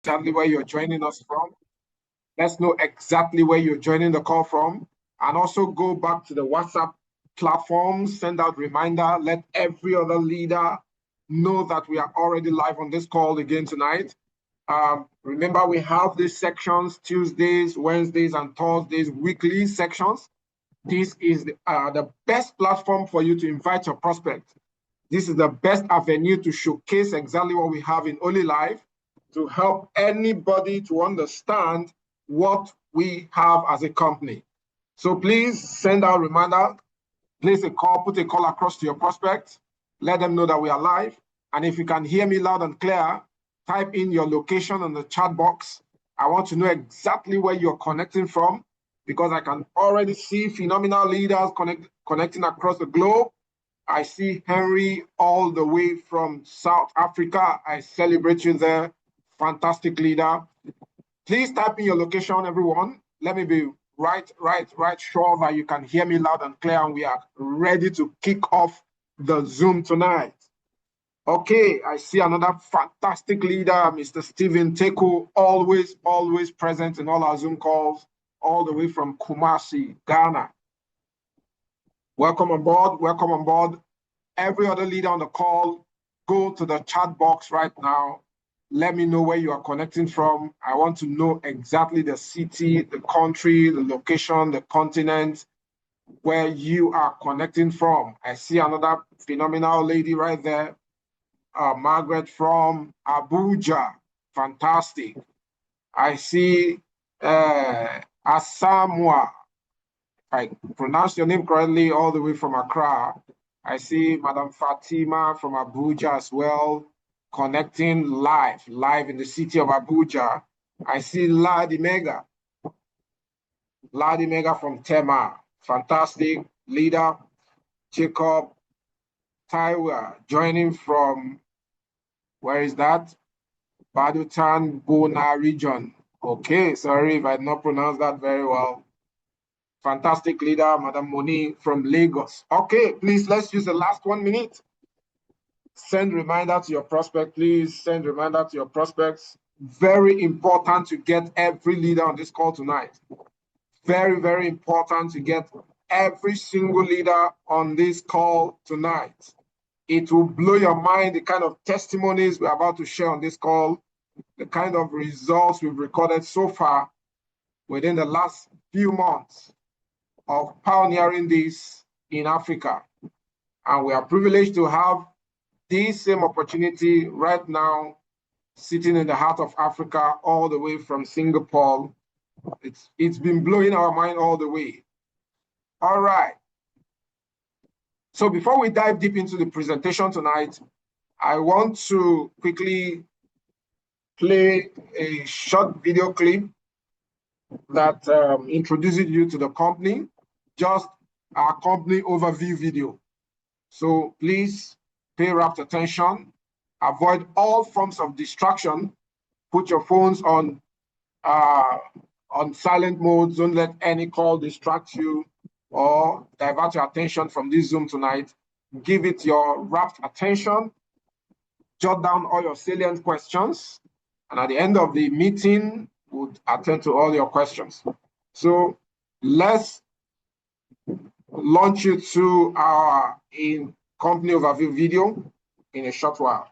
exactly where you're joining us from. Let's know exactly where you're joining the call from. And also go back to the WhatsApp platform, send out reminder, let every other leader know that we are already live on this call again tonight. Remember, we have these sections, Tuesdays, Wednesdays, and Thursdays, weekly sections. This is the best platform for you to invite your prospects. This is the best avenue to showcase exactly what we have in Only Life, to help anybody to understand what we have as a company. So please send out a reminder, place a call, put a call across to your prospects, let them know that we are live. And if you can hear me loud and clear, type in your location on the chat box. I want to know exactly where you're connecting from, because I can already see phenomenal leaders connecting across the globe. I see Henry all the way from South Africa. I celebrate you there. Fantastic leader. Please type in your location, everyone. Let me be right sure that you can hear me loud and clear, and we are ready to kick off the Zoom tonight. Okay, I see another fantastic leader, Mr. Stephen Teku, always present in all our Zoom calls, all the way from Kumasi, Ghana. Welcome on board. Every other leader on the call, go to the chat box right now. Let me know where you are connecting from. I want to know exactly the city, the country, the location, the continent, where you are connecting from. I see another phenomenal lady right there, Margaret from Abuja. Fantastic. I see Asamoah. I pronounce your name correctly, all the way from Accra. I see Madam Fatima from Abuja as well, connecting live in the city of Abuja. I see Ladi Mega from Tema. Fantastic leader. Jacob Taiwa joining from, where is that? Badutan Bona region. Okay, sorry if I did not pronounce that very well. Fantastic leader, Madam Moni from Lagos. Okay, please, let's use the last 1 minute. Send reminder to your prospect, please. Send reminder to your prospects. Very important to get every leader on this call tonight. Very important to get every single leader on this call tonight. It will blow your mind, the kind of testimonies we're about to share on this call, the kind of results we've recorded so far within the last few months of pioneering this in Africa. And we are privileged to have this same opportunity right now, sitting in the heart of Africa, all the way from Singapore. It's been blowing our mind all the way. All right. So before we dive deep into the presentation tonight, I want to quickly play a short video clip that introduces you to the company, just our company overview video. So please pay rapt attention, avoid all forms of distraction, put your phones on silent mode, don't let any call distract you or divert your attention from this Zoom tonight. Give it your rapt attention, jot down all your salient questions, and at the end of the meeting, we'll attend to all your questions. So let's launch you to our company overview video in a short while.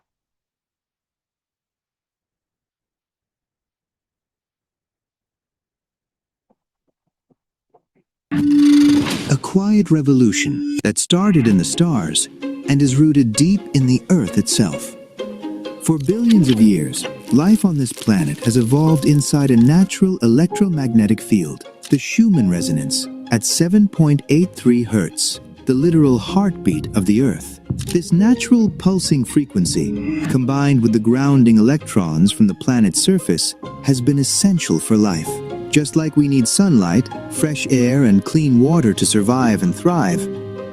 A quiet revolution that started in the stars and is rooted deep in the Earth itself. For billions of years, life on this planet has evolved inside a natural electromagnetic field, the Schumann resonance, at 7.83 Hertz, the literal heartbeat of the Earth. This natural pulsing frequency, combined with the grounding electrons from the planet's surface, has been essential for life. Just like we need sunlight, fresh air, and clean water to survive and thrive,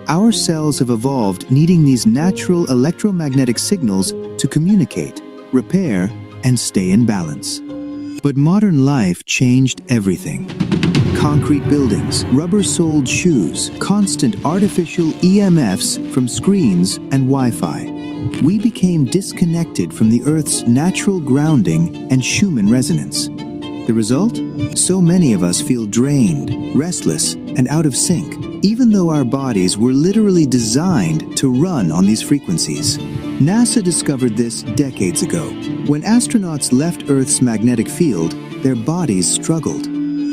our cells have evolved needing these natural electromagnetic signals to communicate, repair, and stay in balance. But modern life changed everything. Concrete buildings, rubber-soled shoes, constant artificial EMFs from screens and Wi-Fi. we became disconnected from the Earth's natural grounding and Schumann resonance. The result? So many of us feel drained, restless, and out of sync, even though our bodies were literally designed to run on these frequencies. NASA discovered this decades ago. When astronauts left Earth's magnetic field, their bodies struggled.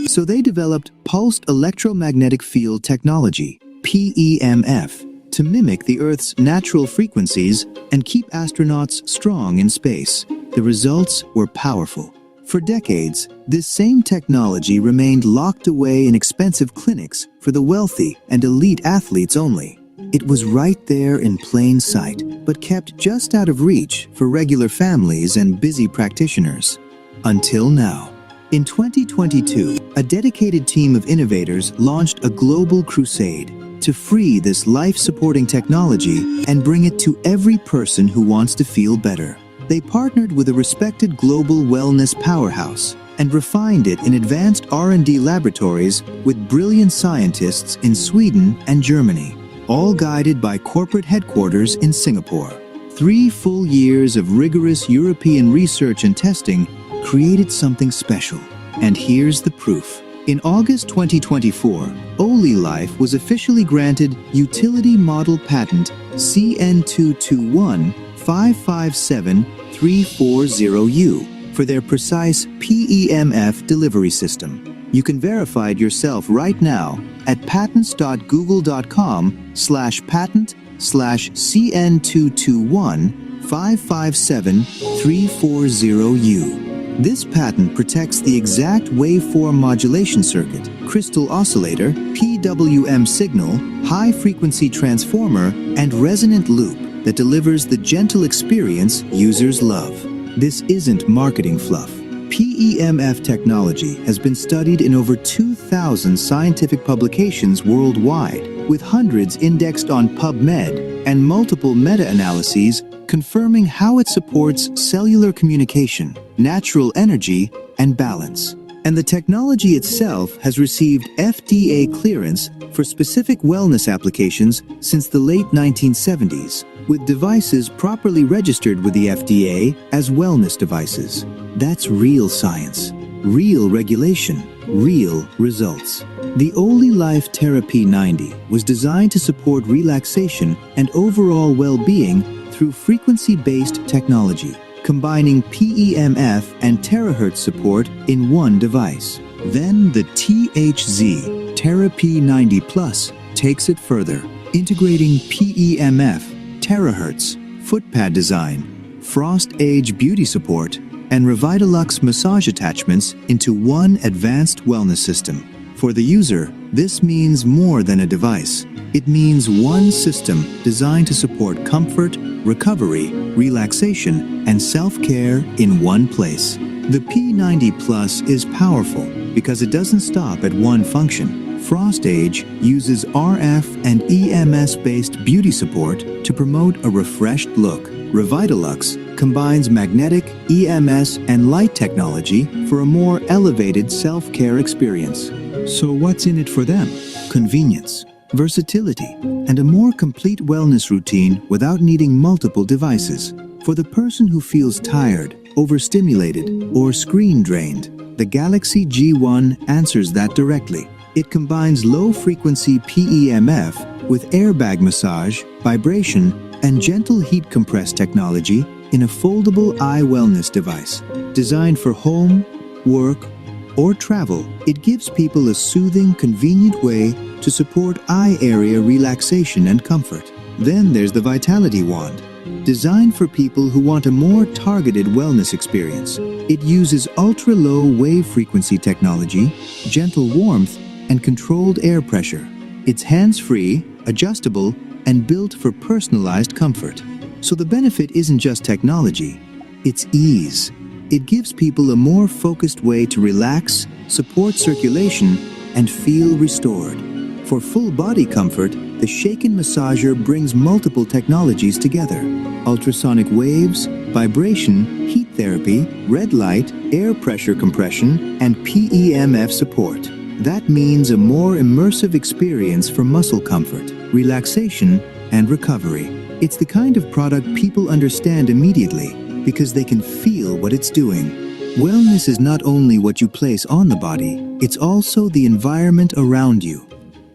So they developed pulsed electromagnetic field technology, PEMF, to mimic the Earth's natural frequencies and keep astronauts strong in space. The results were powerful. For decades, this same technology remained locked away in expensive clinics for the wealthy and elite athletes only. It was right there in plain sight, but kept just out of reach for regular families and busy practitioners. Until now. In 2022, a dedicated team of innovators launched a global crusade to free this life-supporting technology and bring it to every person who wants to feel better. They partnered with a respected global wellness powerhouse and refined it in advanced R&D laboratories with brilliant scientists in Sweden and Germany, all guided by corporate headquarters in Singapore. 3 full years of rigorous European research and testing created something special. And here's the proof. In August 2024, OliLife was officially granted Utility Model Patent CN221557340U for their precise PEMF delivery system. You can verify it yourself right now at patents.google.com/patent/CN221557340U. This patent protects the exact waveform modulation circuit, crystal oscillator, PWM signal, high-frequency transformer, and resonant loop that delivers the gentle experience users love. This isn't marketing fluff. PEMF technology has been studied in over 2,000 scientific publications worldwide, with hundreds indexed on PubMed and multiple meta-analyses confirming how it supports cellular communication, natural energy, and balance. And the technology itself has received FDA clearance for specific wellness applications since the late 1970s, with devices properly registered with the FDA as wellness devices. That's real science, real regulation, real results. The OliLife Therapy 90 was designed to support relaxation and overall well-being through frequency-based technology, combining PEMF and terahertz support in one device. Then the THZ Therapy 90 Plus takes it further, integrating PEMF, terahertz, footpad design, Frost Age beauty support, and Revitalux massage attachments into one advanced wellness system. For the user, this means more than a device. It means one system designed to support comfort, recovery, relaxation, and self-care in one place. The P90 Plus is powerful because it doesn't stop at one function. Frost Age uses RF and EMS-based beauty support to promote a refreshed look. Revitalux combines magnetic, EMS, and light technology for a more elevated self-care experience. So what's in it for them? Convenience, versatility, and a more complete wellness routine without needing multiple devices. For the person who feels tired, overstimulated, or screen drained, the Galaxy G1 answers that directly. It combines low-frequency PEMF with airbag massage, vibration, and gentle heat compress technology in a foldable eye wellness device. Designed for home, work, or travel, it gives people a soothing, convenient way to support eye area relaxation and comfort. Then there's the Vitality Wand. Designed for people who want a more targeted wellness experience. It uses ultra-low wave frequency technology, gentle warmth, and controlled air pressure. It's hands-free, adjustable, and built for personalized comfort. So the benefit isn't just technology, it's ease. It gives people a more focused way to relax, support circulation, and feel restored. For full body comfort, the Shaken Massager brings multiple technologies together. Ultrasonic waves, vibration, heat therapy, red light, air pressure compression, and PEMF support. That means a more immersive experience for muscle comfort, relaxation, and recovery. It's the kind of product people understand immediately because they can feel what it's doing. Wellness is not only what you place on the body, it's also the environment around you.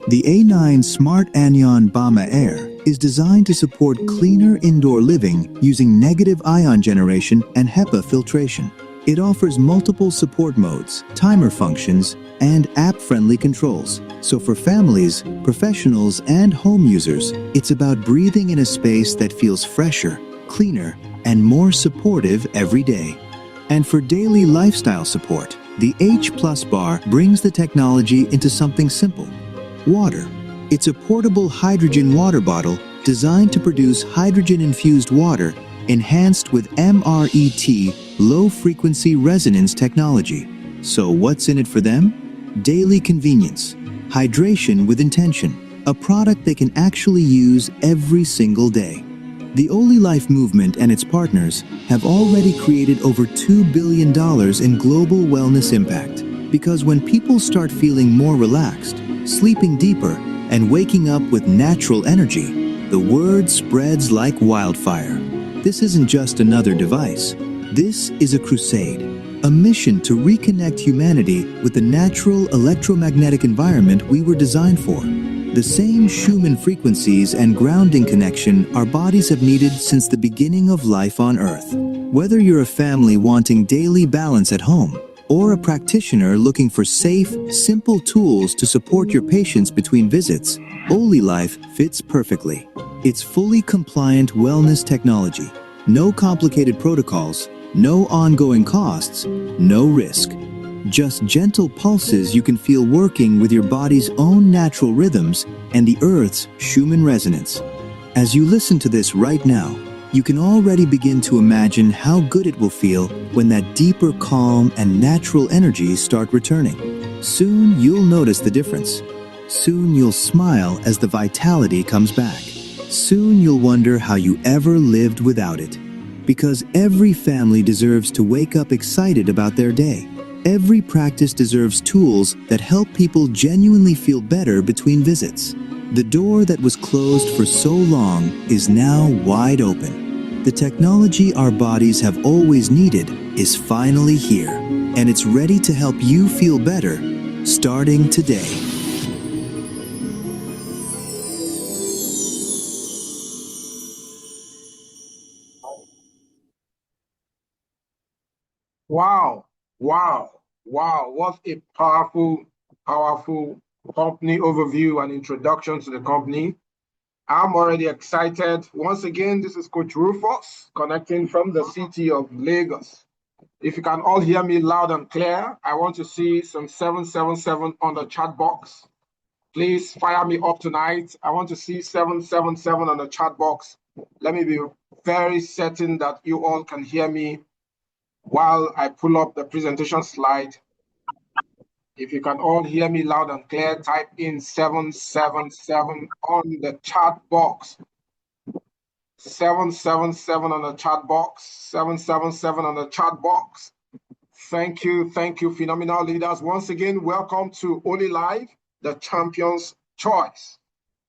The A9 Smart Anion Bama Air is designed to support cleaner indoor living using negative ion generation and HEPA filtration. It offers multiple support modes, timer functions, and app-friendly controls. So for families, professionals, and home users, it's about breathing in a space that feels fresher, cleaner, and more supportive every day. And for daily lifestyle support, the H+ bar brings the technology into something simple: water. It's a portable hydrogen water bottle designed to produce hydrogen-infused water enhanced with MRET low-frequency resonance technology. So what's in it for them? Daily convenience, hydration with intention, a product they can actually use every single day. The OliLife movement and its partners have already created over $2 billion in global wellness impact. Because when people start feeling more relaxed, sleeping deeper, and waking up with natural energy, the word spreads like wildfire. This isn't just another device. This is a crusade, a mission to reconnect humanity with the natural electromagnetic environment we were designed for. The same Schumann frequencies and grounding connection our bodies have needed since the beginning of life on Earth. Whether you're a family wanting daily balance at home, or a practitioner looking for safe, simple tools to support your patients between visits, OliLife fits perfectly. It's fully compliant wellness technology, no complicated protocols, no ongoing costs, no risk. Just gentle pulses you can feel working with your body's own natural rhythms and the Earth's Schumann resonance. As you listen to this right now, you can already begin to imagine how good it will feel when that deeper calm and natural energies start returning. Soon you'll notice the difference. Soon you'll smile as the vitality comes back. Soon you'll wonder how you ever lived without it. Because every family deserves to wake up excited about their day. Every practice deserves tools that help people genuinely feel better between visits. The door that was closed for so long is now wide open. The technology our bodies have always needed is finally here, and it's ready to help you feel better, starting today. Wow, wow, wow. What a powerful, powerful company overview and introduction to the company. I'm already excited. Once again, this is Coach Rufus connecting from the city of Lagos. If you can all hear me loud and clear, I want to see some 777 on the chat box. Please fire me up tonight. I want to see 777 on the chat box. Let me be very certain that you all can hear me while I pull up the presentation slide. If you can all hear me loud and clear, type in 777 on the chat box. 777 on the chat box. 777 on the chat box. Thank you, phenomenal leaders. Once again, welcome to OliLife, the champion's choice.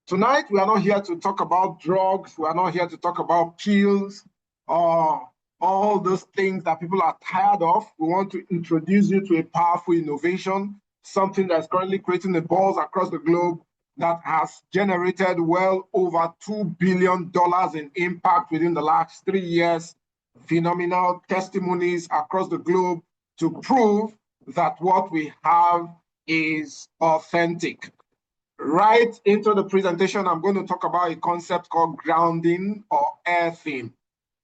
Tonight, we are not here to talk about drugs. We are not here to talk about pills or all those things that people are tired of. We want to introduce you to a powerful innovation, something that's currently creating the buzz across the globe that has generated well over $2 billion in impact within the last 3 years. Phenomenal testimonies across the globe to prove that what we have is authentic. Right into the presentation, I'm going to talk about a concept called grounding or earthing.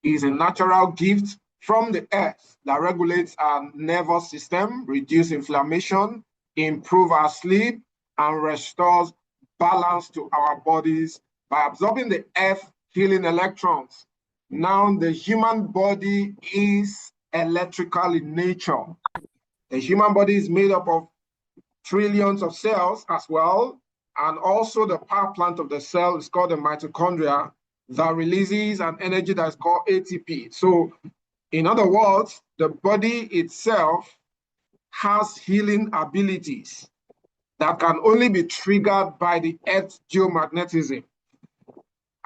It is a natural gift from the earth that regulates our nervous system, reduces inflammation, improves our sleep, and restores balance to our bodies by absorbing the earth healing electrons. Now, the human body is electrical in nature. The human body is made up of trillions of cells as well, and also the power plant of the cell is called the mitochondria that releases an energy that is called ATP. So, in other words, the body itself has healing abilities that can only be triggered by the Earth's geomagnetism.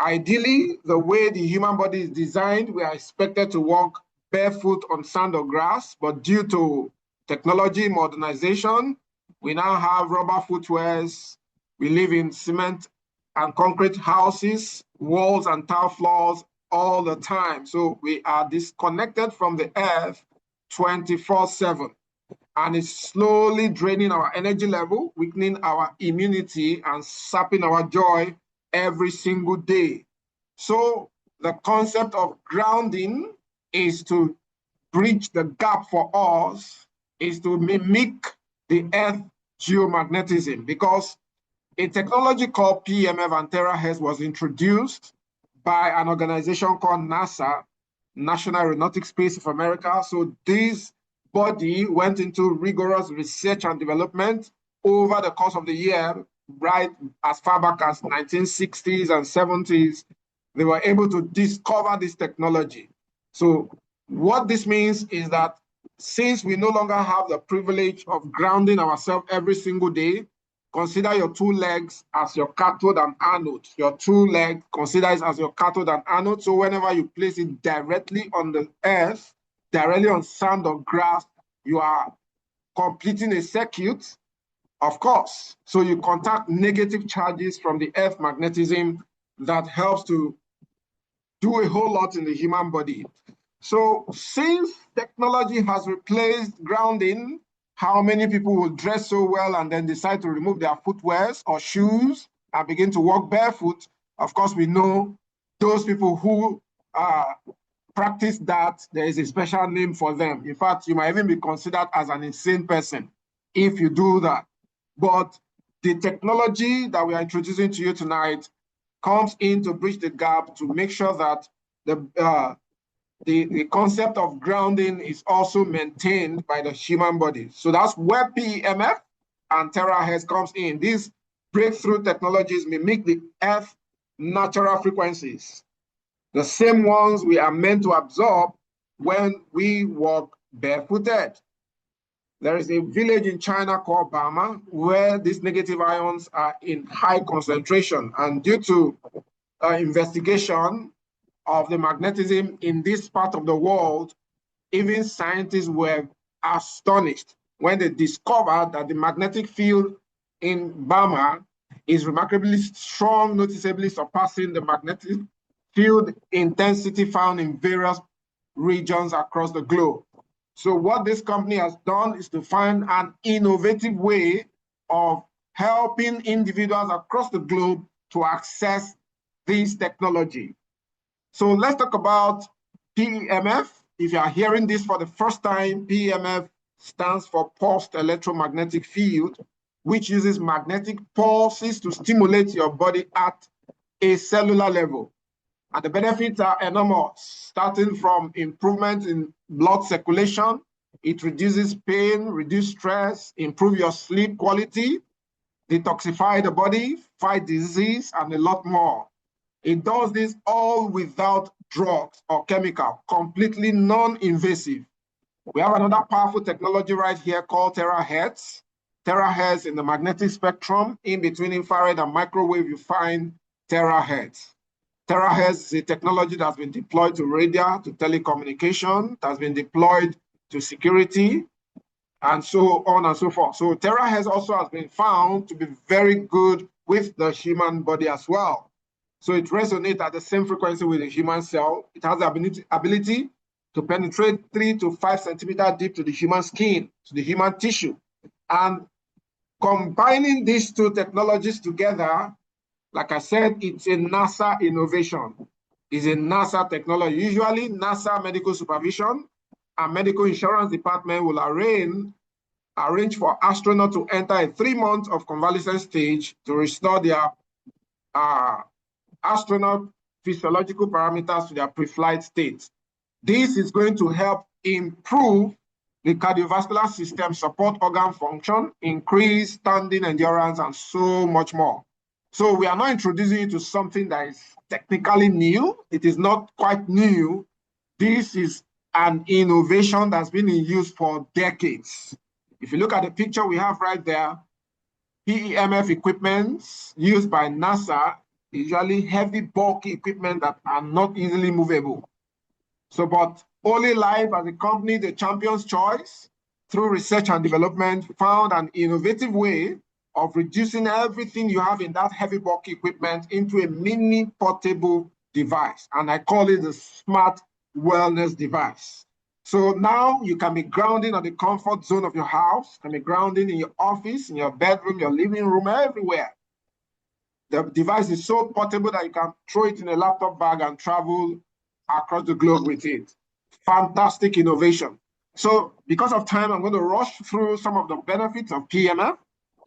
Ideally, the way the human body is designed, we are expected to walk barefoot on sand or grass, but due to technology modernization, we now have rubber footwears. We live in cement and concrete houses, walls and tile floors all the time. So we are disconnected from the earth 24/7. And it's slowly draining our energy level, weakening our immunity, and sapping our joy every single day. So the concept of grounding is to bridge the gap for us, is to mimic the earth geomagnetism, because a technology called PEMF and terahertz was introduced by an organization called NASA, National Aeronautics Space of America. So this body went into rigorous research and development over the course of the year, right as far back as 1960s and 70s. They were able to discover this technology. So what this means is that since we no longer have the privilege of grounding ourselves every single day, consider your two legs as your cathode and anode. Your two legs, consider it as your cathode and anode. So whenever you place it directly on the earth, directly on sand or grass, you are completing a circuit, of course. So you contact negative charges from the earth magnetism that helps to do a whole lot in the human body. So since technology has replaced grounding, how many people will dress so well and then decide to remove their footwears or shoes and begin to walk barefoot? Of course, we know those people who practice that, there is a special name for them. In fact, you might even be considered as an insane person if you do that. But the technology that we are introducing to you tonight comes in to bridge the gap to make sure that the concept of grounding is also maintained by the human body. So that's where PEMF and terahertz comes in. These breakthrough technologies mimic the Earth's natural frequencies, the same ones we are meant to absorb when we walk barefooted. There is a village in China called Burma where these negative ions are in high concentration. And due to investigation of the magnetism in this part of the world, even scientists were astonished when they discovered that the magnetic field in Burma is remarkably strong, noticeably surpassing the magnetic field intensity found in various regions across the globe. So what this company has done is to find an innovative way of helping individuals across the globe to access this technology. So let's talk about PEMF. If you are hearing this for the first time, PEMF stands for pulsed electromagnetic field, which uses magnetic pulses to stimulate your body at a cellular level. And the benefits are enormous, starting from improvement in blood circulation. It reduces pain, reduces stress, improve your sleep quality, detoxify the body, fight disease, and a lot more. It does this all without drugs or chemical, completely non-invasive. We have another powerful technology right here called terahertz. Terahertz in the magnetic spectrum, in between infrared and microwave, you find terahertz. Terahertz is a technology that's been deployed to radio, to telecommunication, that's been deployed to security, and so on and so forth. So terahertz also has been found to be very good with the human body as well. So it resonates at the same frequency with the human cell. It has the ability to penetrate 3 to 5 centimeters deep to the human skin, to the human tissue. And combining these two technologies together, like I said, it's a NASA innovation. It's a NASA technology. Usually, NASA medical supervision and medical insurance department will arrange for astronauts to enter a 3 months of convalescent stage to restore their astronaut physiological parameters to their pre-flight state. This is going to help improve the cardiovascular system, support organ function, increase standing endurance, and so much more. So we are not introducing you to something that is technically new. It is not quite new. This is an innovation that's been in use for decades. If you look at the picture we have right there, PEMF equipment used by NASA usually heavy, bulky equipment that are not easily movable. So, but Holy Life as a company, the champion's choice, through research and development, found an innovative way of reducing everything you have in that heavy, bulky equipment into a mini portable device. And I call it the smart wellness device. So now you can be grounding on the comfort zone of your house, can be grounding in your office, in your bedroom, your living room, everywhere. The device is so portable that you can throw it in a laptop bag and travel across the globe with it. Fantastic innovation. So because of time, I'm going to rush through some of the benefits of PEMF.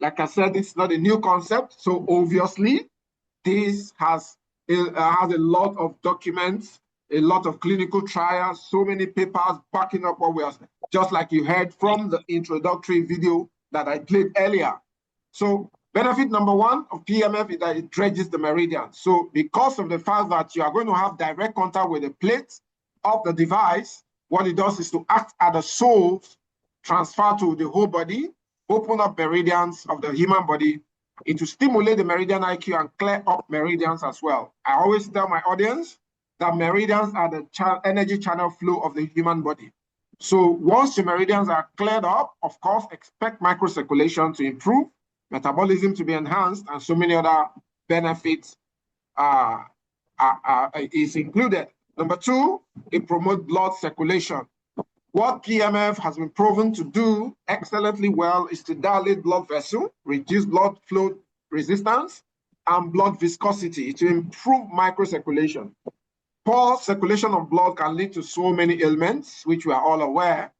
Like I said, it's not a new concept. So obviously, this has a lot of documents, a lot of clinical trials, so many papers backing up what we are, just like you heard from the introductory video that I played earlier. So benefit number one of PEMF is that it dredges the meridian. So because of the fact that you are going to have direct contact with the plate of the device, what it does is to act as the soles transfer to the whole body, open up meridians of the human body. It will stimulate the meridian IQ and clear up meridians as well. I always tell my audience that meridians are the energy channel flow of the human body. So once the meridians are cleared up, of course, expect microcirculation to improve, metabolism to be enhanced, and so many other benefits is included. Number two, it promotes blood circulation. What PEMF has been proven to do excellently well is to dilate blood vessel, reduce blood flow resistance, and blood viscosity to improve microcirculation. Poor circulation of blood can lead to so many ailments, which we are all aware.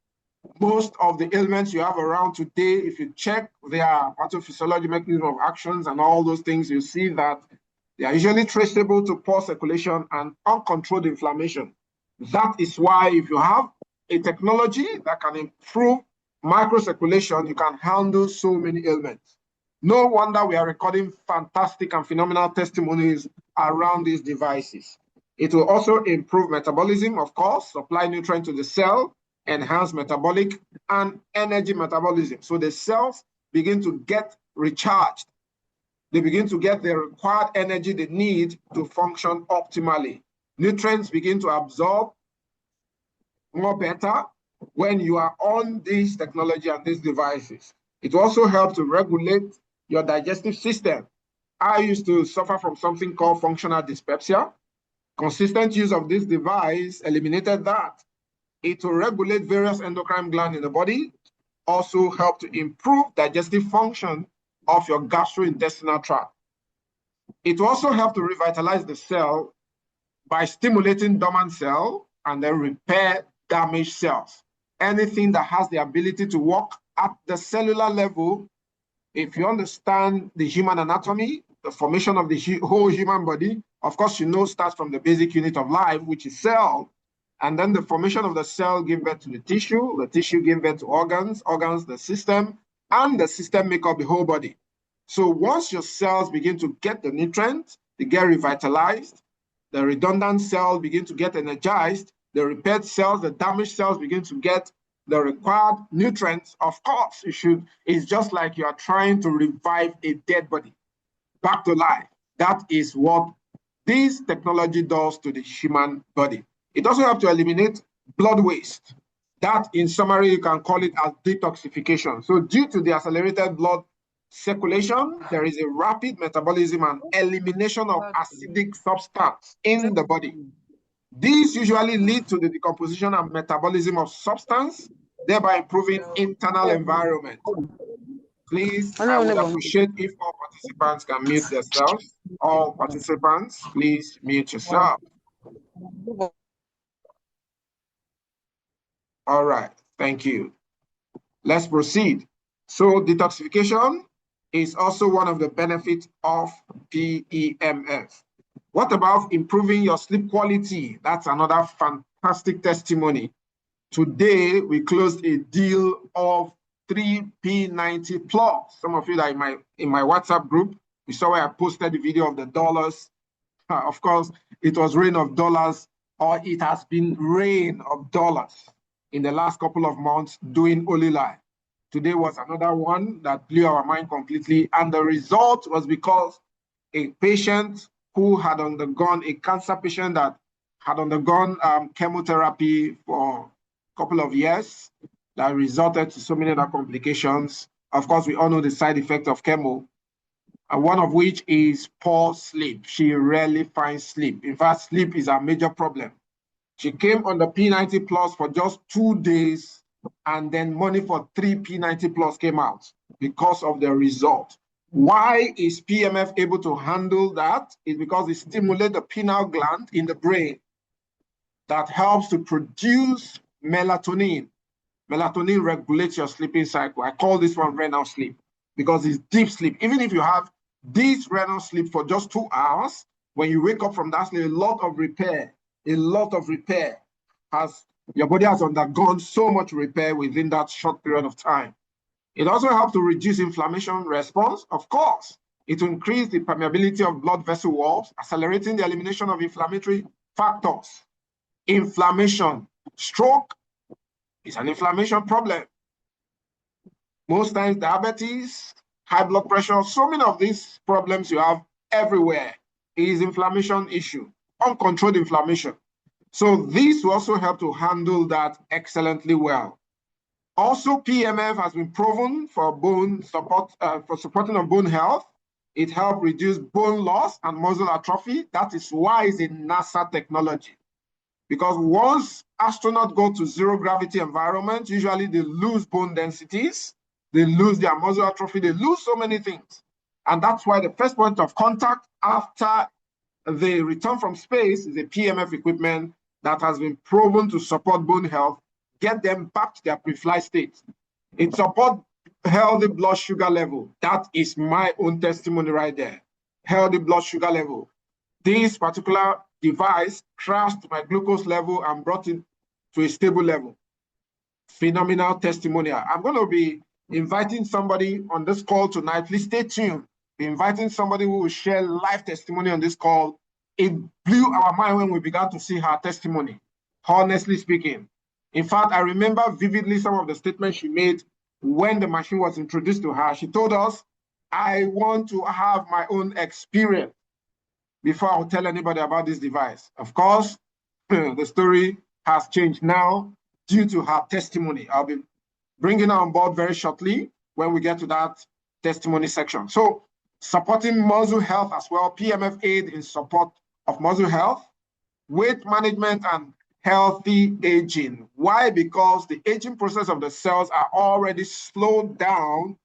Most of the ailments you have around today, if you check their pathophysiology, mechanism of actions, and all those things, you see that they are usually traceable to poor circulation and uncontrolled inflammation. That is why if you have a technology that can improve microcirculation, you can handle so many ailments. No wonder we are recording fantastic and phenomenal testimonies around these devices. It will also improve metabolism, of course, supply nutrients to the cell, enhance metabolic and energy metabolism. So the cells begin to get recharged. They begin to get the required energy they need to function optimally. Nutrients begin to absorb more better when you are on this technology and these devices. It also helps to regulate your digestive system. I used to suffer from something called functional dyspepsia. Consistent use of this device eliminated that. It will regulate various endocrine glands in the body, also help to improve digestive function of your gastrointestinal tract. It will also help to revitalize the cell by stimulating dormant cells and then repair damaged cells. Anything that has the ability to work at the cellular level, if you understand the human anatomy, the formation of the whole human body, of course, you know, starts from the basic unit of life, which is cell. And then the formation of the cell gives birth to the tissue gives birth to organs, the system, and the system make up the whole body. So once your cells begin to get the nutrients, they get revitalized, the redundant cells begin to get energized, the repaired cells, the damaged cells begin to get the required nutrients. Of course, it's just like you are trying to revive a dead body back to life. That is what this technology does to the human body. It also helps to eliminate blood waste. That, in summary, you can call it as detoxification. So due to the accelerated blood circulation, there is a rapid metabolism and elimination of acidic substance in the body. These usually lead to the decomposition and metabolism of substance, thereby improving internal environment. Please, I would appreciate if all participants can mute themselves. All participants, please mute yourself. All right, thank you. Let's proceed. So detoxification is also one of the benefits of PEMF. What about improving your sleep quality? That's another fantastic testimony. Today, we closed a deal of 3P90 plus. Some of you that in my WhatsApp group, we saw where I posted the video of the dollars. Of course, it was rain of dollars, or it has been rain of dollars in the last couple of months doing Holy Life. Today was another one that blew our mind completely. And the result was because a patient who had undergone, a cancer patient that had undergone chemotherapy for a couple of years that resulted to so many other complications. Of course, we all know the side effects of chemo, one of which is poor sleep. She rarely finds sleep. In fact, sleep is a major problem. She came on the P90 Plus for just 2 days, and then money for 3 P90 Plus came out because of the result. Why is PMF able to handle that? It's because it stimulates the pineal gland in the brain that helps to produce melatonin. Melatonin regulates your sleeping cycle. I call this one REM sleep because it's deep sleep. Even if you have this REM sleep for just 2 hours, when you wake up from that sleep, a lot of repair your body has undergone so much repair within that short period of time. It also helps to reduce inflammation response. Of course, it will increase the permeability of blood vessel walls, accelerating the elimination of inflammatory factors. Inflammation, stroke is an inflammation problem. Most times diabetes, high blood pressure, so many of these problems you have everywhere is inflammation issue, uncontrolled inflammation. So this will also help to handle that excellently well. Also, PMF has been proven for bone support, for supporting on bone health. It helps reduce bone loss and muscle atrophy. That is why it's a NASA technology. Because once astronauts go to zero gravity environment, usually they lose bone densities, they lose their muscle atrophy, they lose so many things. And that's why the first point of contact after they return from space is a PMF equipment that has been proven to support bone health, get them back to their pre-flight state. It supports healthy blood sugar level. That is my own testimony right there. Healthy blood sugar level. This particular device crashed my glucose level and brought it to a stable level. Phenomenal testimonial. I'm going to be inviting somebody on this call tonight. Please stay tuned. Be inviting somebody who will share live testimony on this call. It blew our mind when we began to see her testimony, honestly speaking. In fact, I remember vividly some of the statements she made when the machine was introduced to her. She told us, I want to have my own experience before I'll tell anybody about this device. Of course, the story has changed now due to her testimony. I'll be bringing her on board very shortly when we get to that testimony section. So, supporting muscle health as well, PMF aid in support of muscle health, weight management, and healthy aging. Why? Because the aging process of the cells are already slowed down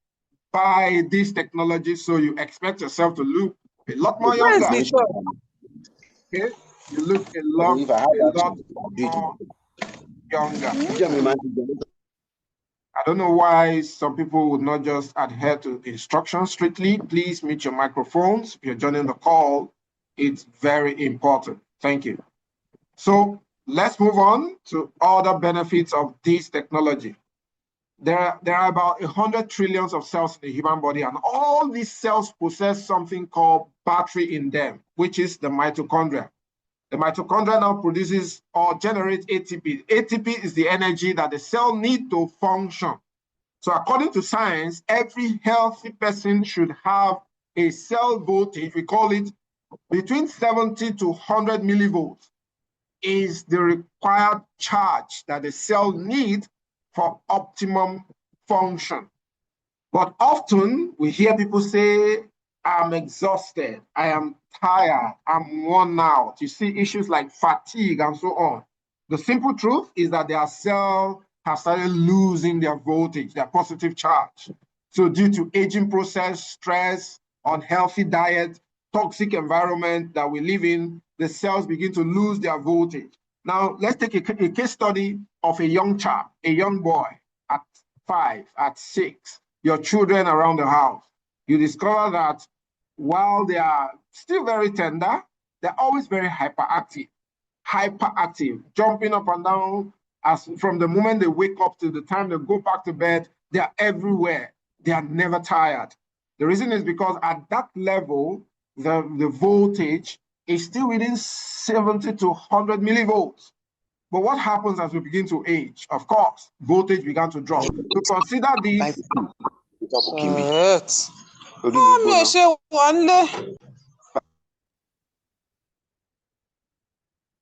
by this technology, so you expect yourself to look a lot more younger. Okay? You look a lot more younger. I don't know why some people would not just adhere to instructions strictly. Please mute your microphones. If you're joining the call, it's very important. Thank you. So let's move on to other benefits of this technology. There are about 100 trillions of cells in the human body, and all these cells possess something called battery in them, which is the mitochondria. The mitochondria now produces or generates ATP. ATP is the energy that the cell needs to function. So according to science, every healthy person should have a cell voltage, we call it between 70 to 100 millivolts, is the required charge that the cell needs for optimum function. But often we hear people say, I'm exhausted, I am tired, I'm worn out. You see issues like fatigue and so on. The simple truth is that their cell has started losing their voltage, their positive charge. So due to aging process, stress, unhealthy diet, toxic environment that we live in, the cells begin to lose their voltage. Now, let's take a case study of a young chap, a young boy at 5, at 6, your children around the house. You discover that while they are still very tender, they're always very hyperactive, jumping up and down as from the moment they wake up to the time they go back to bed, they're everywhere. They are never tired. The reason is because at that level, the voltage is still within 70 to 100 millivolts. But what happens as we begin to age? Of course, voltage began to drop. So consider this.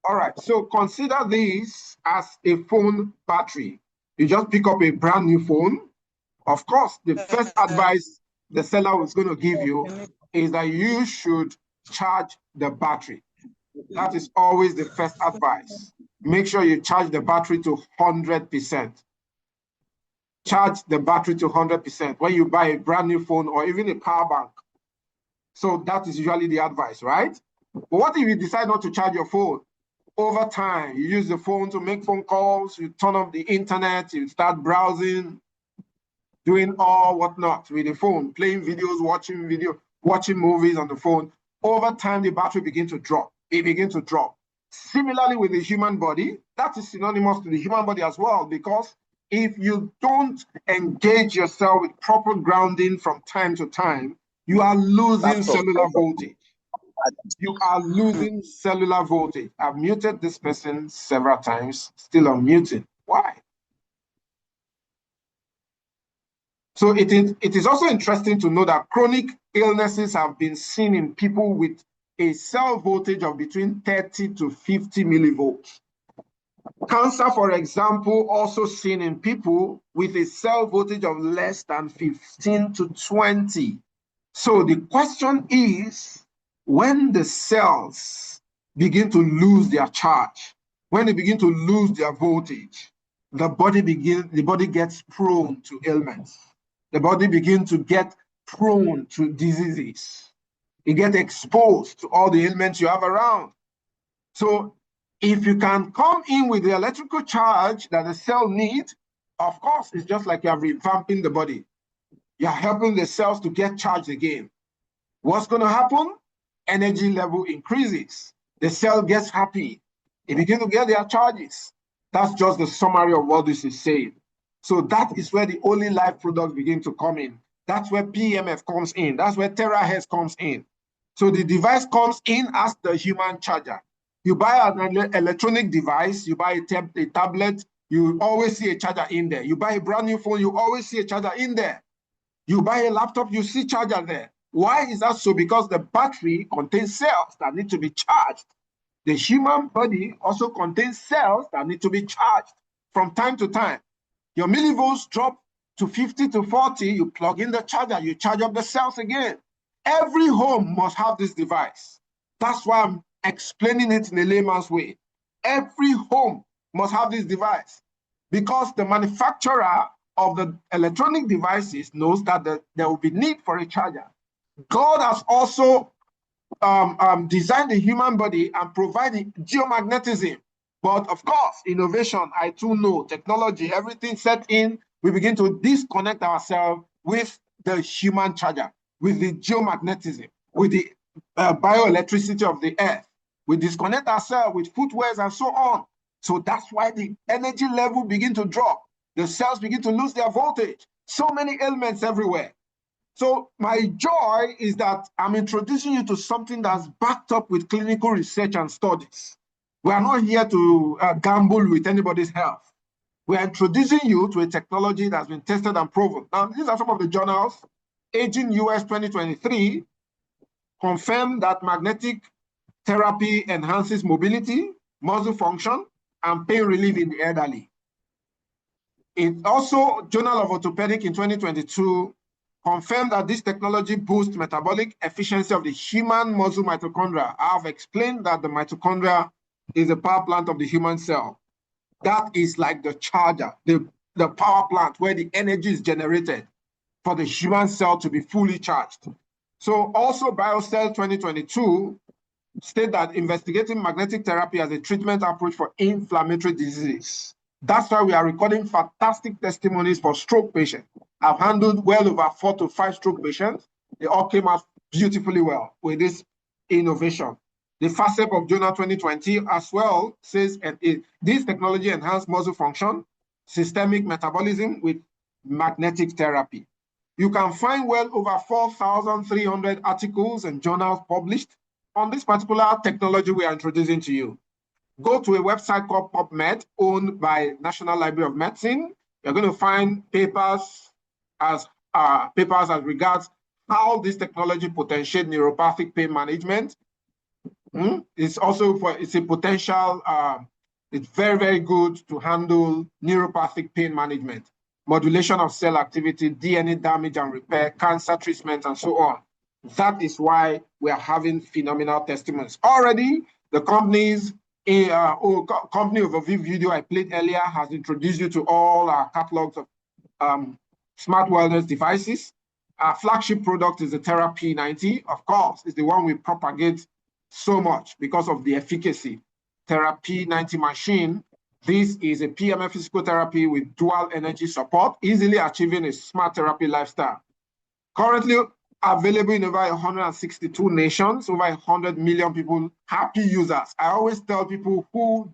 All right, so consider this as a phone battery. You just pick up a brand new phone. Of course, the first advice the seller was going to give you is that you should charge the battery. That is always the first advice. Make sure you charge the battery to 100%. Charge the battery to 100% when you buy a brand new phone or even a power bank. So that is usually the advice, right? But what if you decide not to charge your phone? Over time, you use the phone to make phone calls, you turn off the internet, you start browsing, doing all whatnot with the phone, playing videos, watching movies on the phone. Over time, the battery begins to drop. It begins to drop. Similarly with the human body, that is synonymous to the human body as well, because if you don't engage yourself with proper grounding from time to time, you are losing cellular voltage. You are losing cellular voltage. I've muted this person several times, still unmuted. Why? So it is also interesting to know that chronic illnesses have been seen in people with a cell voltage of between 30 to 50 millivolts. Cancer, for example, also seen in people with a cell voltage of less than 15 to 20. So the question is, when the cells begin to lose their charge, when they begin to lose their voltage, the body gets prone to ailments. The body begins to get prone to diseases. You get exposed to all the ailments you have around. So if you can come in with the electrical charge that the cell needs, of course, it's just like you're revamping the body. You're helping the cells to get charged again. What's going to happen? Energy level increases. The cell gets happy. It begins to get their charges. That's just the summary of what this is saying. So that is where the only life products begin to come in. That's where PEMF comes in. That's where terahertz comes in. So the device comes in as the human charger. You buy an electronic device, you buy a tablet, you always see a charger in there. You buy a brand new phone, you always see a charger in there. You buy a laptop, you see charger there. Why is that so? Because the battery contains cells that need to be charged. The human body also contains cells that need to be charged from time to time. Your millivolts drop to 50 to 40, you plug in the charger, you charge up the cells again. Every home must have this device. That's why I'm explaining it in a layman's way. Every home must have this device because the manufacturer of the electronic devices knows that there will be need for a charger. God has also designed the human body and provided geomagnetism. But of course, innovation, I too know, technology, everything set in, we begin to disconnect ourselves with the human charger, with the geomagnetism, with the bioelectricity of the earth. We disconnect ourselves with footwears and so on. So that's why the energy level begin to drop. The cells begin to lose their voltage. So many ailments everywhere. So my joy is that I'm introducing you to something that's backed up with clinical research and studies. We are not here to gamble with anybody's health. We are introducing you to a technology that's been tested and proven. Now, these are some of the journals. Aging US 2023 confirmed that magnetic therapy enhances mobility, muscle function, and pain relief in the elderly. It also, Journal of Orthopedic in 2022, confirmed that this technology boosts metabolic efficiency of the human muscle mitochondria. I've explained that the mitochondria is the power plant of the human cell. That is like the charger, the power plant where the energy is generated for the human cell to be fully charged. So also BioCell 2022 state that investigating magnetic therapy as a treatment approach for inflammatory diseases. That's why we are recording fantastic testimonies for stroke patients. I've handled well over 4 to 5 stroke patients. They all came out beautifully well with this innovation. The FACEP of Journal 2020 as well says this technology enhances muscle function, systemic metabolism with magnetic therapy. You can find well over 4,300 articles and journals published on this particular technology we are introducing to you. Go to a website called PubMed, owned by National Library of Medicine. You're going to find papers as regards how this technology potentiates neuropathic pain management, It's also it's a potential, it's very, very good to handle neuropathic pain management, modulation of cell activity, DNA damage and repair, cancer treatment, and so on. That is why we are having phenomenal testimonies. Already, the company overview video I played earlier has introduced you to all our catalogs of smart wellness devices. Our flagship product is the Terra P90. Of course, it's the one we propagate so much because of the efficacy. Terra P90 machine. This is a PMF physical therapy with dual energy support, easily achieving a smart therapy lifestyle. Currently available in over 162 nations, over 100 million people, happy users. I always tell people who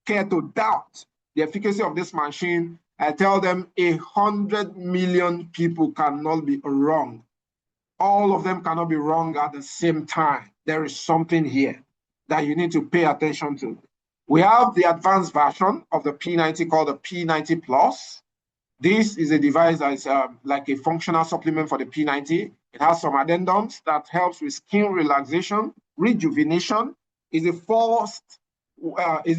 care to doubt the efficacy of this machine, I tell them 100 million people cannot be wrong. All of them cannot be wrong at the same time. There is something here that you need to pay attention to. We have the advanced version of the P90 called the P90 Plus. This is a device that is like a functional supplement for the P90. It has some addendums that helps with skin relaxation, rejuvenation. Is a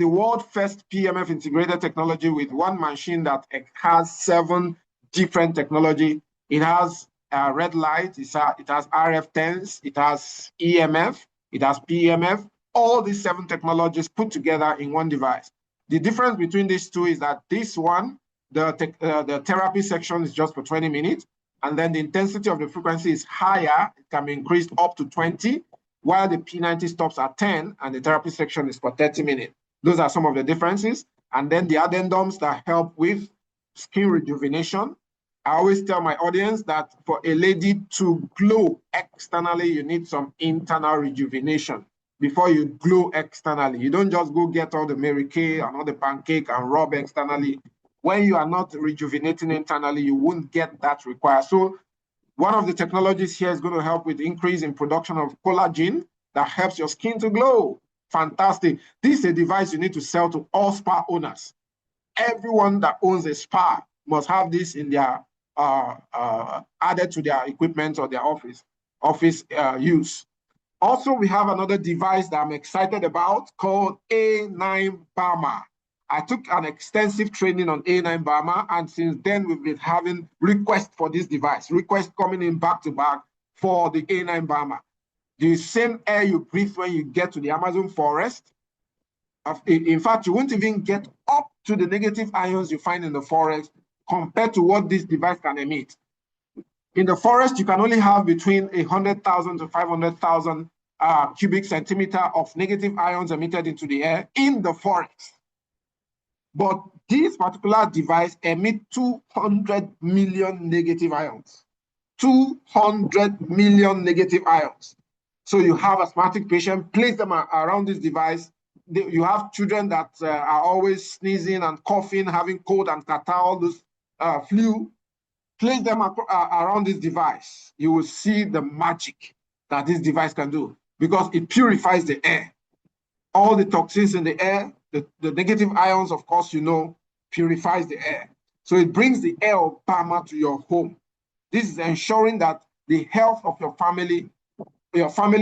world first PMF integrated technology with one machine that has 7 different technology. It has red light, it has RF TENS, it has EMF, it has PMF, all these 7 technologies put together in one device. The difference between these two is that this one, the therapy section is just for 20 minutes, and then the intensity of the frequency is higher. It can be increased up to 20, while the P90 stops at 10, and the therapy section is for 30 minutes. Those are some of the differences. And then the addendums that help with skin rejuvenation. I always tell my audience that for a lady to glow externally, you need some internal rejuvenation before you glow externally. You don't just go get all the Mary Kay and all the pancake and rub externally. When you are not rejuvenating internally, you won't get that required. So one of the technologies here is going to help with increase in production of collagen that helps your skin to glow. Fantastic. This is a device you need to sell to all spa owners. Everyone that owns a spa must have this in their added to their equipment or their office use. Also, we have another device that I'm excited about called A9 Barma. I took an extensive training on A9 Barma, and since then we've been having requests for this device, requests coming in back to back for the A9 Barma. The same air you breathe when you get to the Amazon forest. In fact, you won't even get up to the negative ions you find in the forest compared to what this device can emit. In the forest, you can only have between 100,000 to 500,000 cubic centimeter of negative ions emitted into the air in the forest. But this particular device emits 200 million negative ions. 200 million negative ions. So you have asthmatic patient, place them around this device. You have children that are always sneezing and coughing, having cold and catarrh, all this flu. Place them around this device. You will see the magic that this device can do because it purifies the air. All the toxins in the air, the negative ions, of course, purifies the air. So it brings the air of Barma to your home. This is ensuring that the health of your family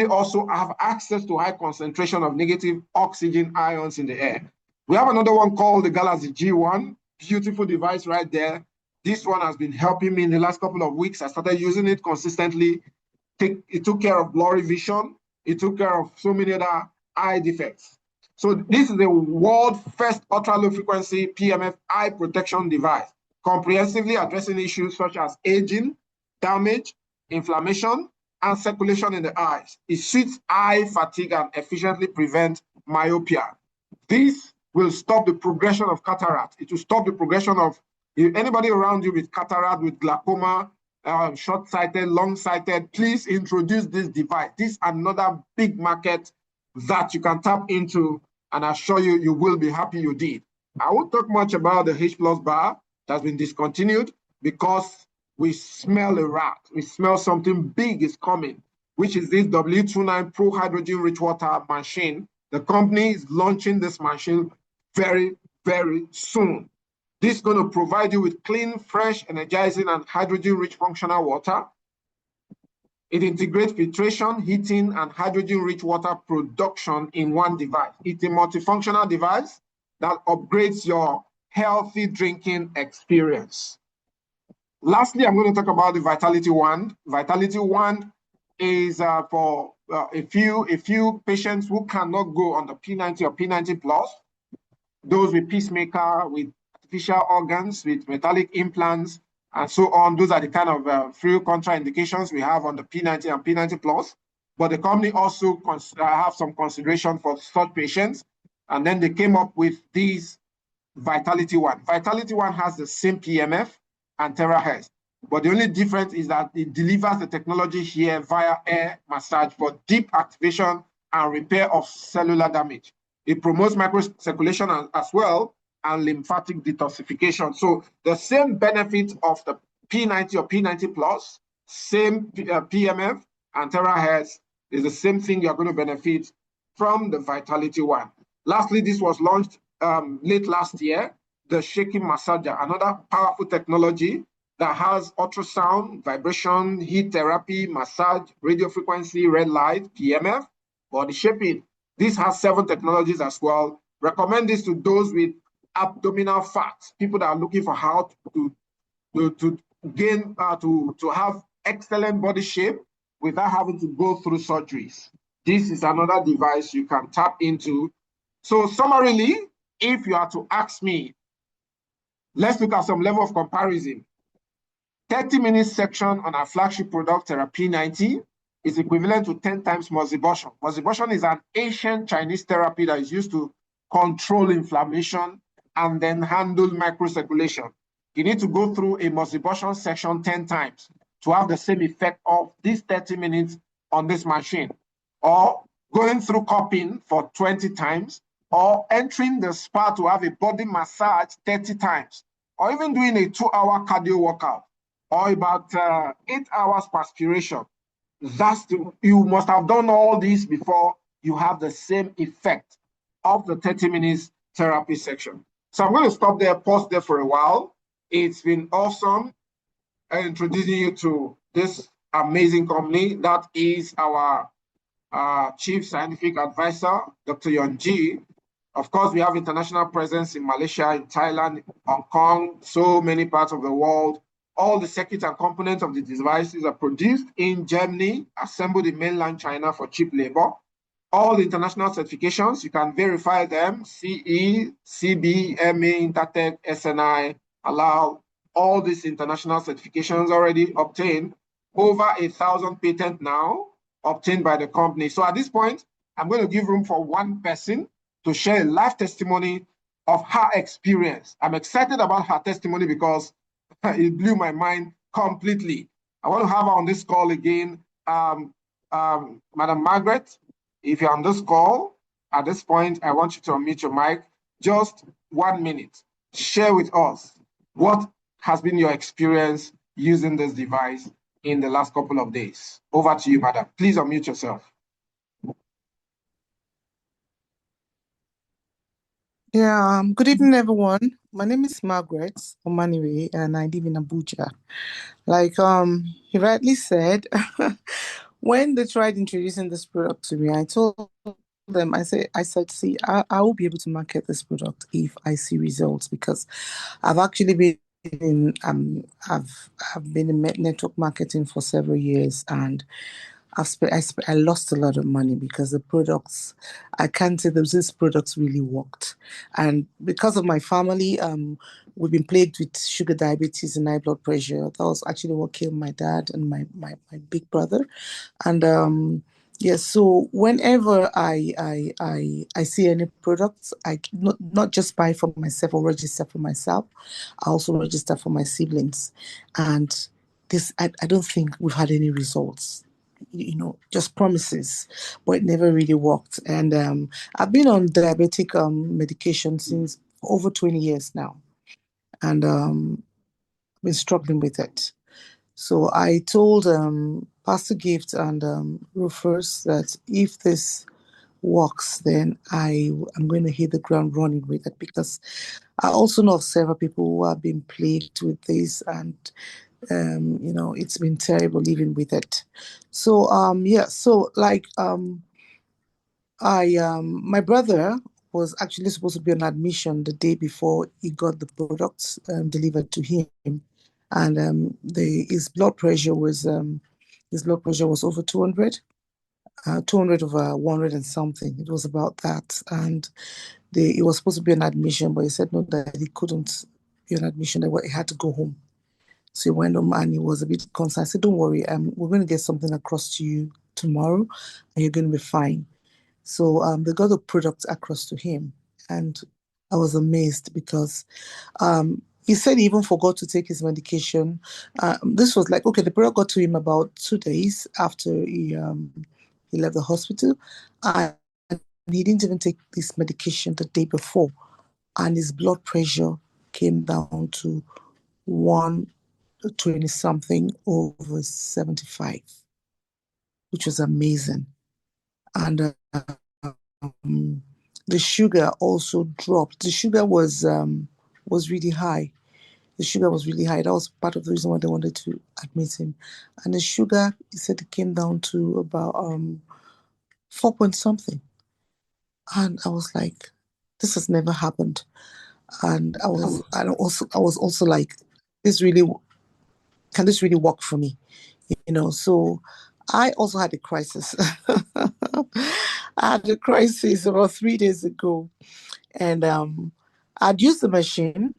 also have access to high concentration of negative oxygen ions in the air. We have another one called the Galaxy G1, beautiful device right there. This one has been helping me in the last couple of weeks. I started using it consistently. It took care of blurry vision. It took care of so many other eye defects. So this is the world first ultra low frequency PMF eye protection device, comprehensively addressing issues such as aging, damage, inflammation, and circulation in the eyes. It suits eye fatigue and efficiently prevents myopia. This will stop the progression of cataract. It will stop the progression of anybody around you with cataract, with glaucoma, short-sighted, long-sighted. Please introduce this device. This is another big market that you can tap into, and I assure you, you will be happy you did. I won't talk much about the H+ bar that's been discontinued because we smell a rat. We smell something big is coming, which is this W29 Pro Hydrogen Rich Water machine. The company is launching this machine very, very soon. This is going to provide you with clean, fresh, energizing, and hydrogen-rich functional water. It integrates filtration, heating, and hydrogen-rich water production in one device. It's a multifunctional device that upgrades your healthy drinking experience. Lastly, I'm going to talk about the Vitality Wand. Vitality Wand is for a few patients who cannot go on the P90 or P90 Plus, those with pacemaker, with artificial organs, with metallic implants, and so on. Those are the kind of few contraindications we have on the P90 and P90 Plus. But the company also have some consideration for such patients. And then they came up with these Vitality Wand. Vitality Wand has the same PMF and terahertz. But the only difference is that it delivers the technology here via air massage for deep activation and repair of cellular damage. It promotes microcirculation as well and lymphatic detoxification. So the same benefit of the P90 or P90 Plus, same PMF and terahertz is the same thing you're going to benefit from the Vitality Wand. Lastly, this was launched late last year, the Shaking Massager, another powerful technology that has ultrasound, vibration, heat therapy, massage, radio frequency, red light, PMF, body shaping. This has 7 technologies as well. Recommend this to those with abdominal fat, people that are looking for how to gain, to have excellent body shape without having to go through surgeries. This is another device you can tap into. So summarily, if you are to ask me, let's look at some level of comparison. 30-minute section on our flagship product, Therapy 90, is equivalent to 10 times moxibustion. Moxibustion is an ancient Chinese therapy that is used to control inflammation and then handle microcirculation. You need to go through a moxibustion section 10 times to have the same effect of these 30 minutes on this machine, or going through cupping for 20 times, or entering the spa to have a body massage 30 times, or even doing a 2-hour cardio workout, or about 8 hours perspiration. You must have done all this before you have the same effect of the 30 minutes therapy section. So I'm going to stop there, pause there for a while. It's been awesome introducing you to this amazing company that is our Chief Scientific Advisor, Dr. Yuan Ji. Of course, we have international presence in Malaysia, in Thailand, Hong Kong, so many parts of the world. All the circuits and components of the devices are produced in Germany, assembled in mainland China for cheap labor. All the international certifications, you can verify them, CE, CB, MA, Intertech, SNI, Halal, all these international certifications already obtained. Over 1,000 patents now obtained by the company. So at this point, I'm going to give room for one person to share a live testimony of her experience. I'm excited about her testimony because it blew my mind completely. I want to have her on this call again. Madam Margaret, if you're on this call, at this point, I want you to unmute your mic. Just 1 minute. Share with us what has been your experience using this device in the last couple of days. Over to you, madam. Please unmute yourself. Yeah, good evening, everyone. My name is Margaret Omaniwe, and I live in Abuja. Like he rightly said, when they tried introducing this product to me, I told them, I said, see, I will be able to market this product if I see results, because I've actually been in I've been in network marketing for several years, and I lost a lot of money because the products, I can't say these products really worked. And because of my family, we've been plagued with sugar, diabetes, and high blood pressure. That was actually what killed my dad and my big brother. And yes, so whenever I see any products, I not just buy for myself or register for myself, I also register for my siblings. And this, I don't think we've had any results, just promises, but it never really worked. And I've been on diabetic medication since over 20 years now, and been struggling with it. So I told Pastor Gift and Rufus that if this works, then I'm going to hit the ground running with it, because I also know of several people who have been plagued with this, and You know, it's been terrible living with it. So yeah, so like my brother was actually supposed to be on admission the day before he got the products delivered to him, and his blood pressure was over 200, 200 over 100 and something. It was about that, and he was supposed to be on admission, but he said no, that he couldn't be on admission. That he had to go home. So he went home and he was a bit concerned. I said, "Don't worry, we're going to get something across to you tomorrow, and you're going to be fine." So they got the product across to him, and I was amazed because he said he even forgot to take his medication. This was like, okay, the product got to him about 2 days after he left the hospital, and he didn't even take this medication the day before, and his blood pressure came down to 120 something over 75, which was amazing. And the sugar also dropped. The sugar was really high. The sugar was really high. That was part of the reason why they wanted to admit him. And the sugar, he said, it came down to about 4 point something. And I was like, this has never happened. And I was also like, this really can this really work for me? You know, so I also had a crisis. I had a crisis about 3 days ago, and I'd used the machine.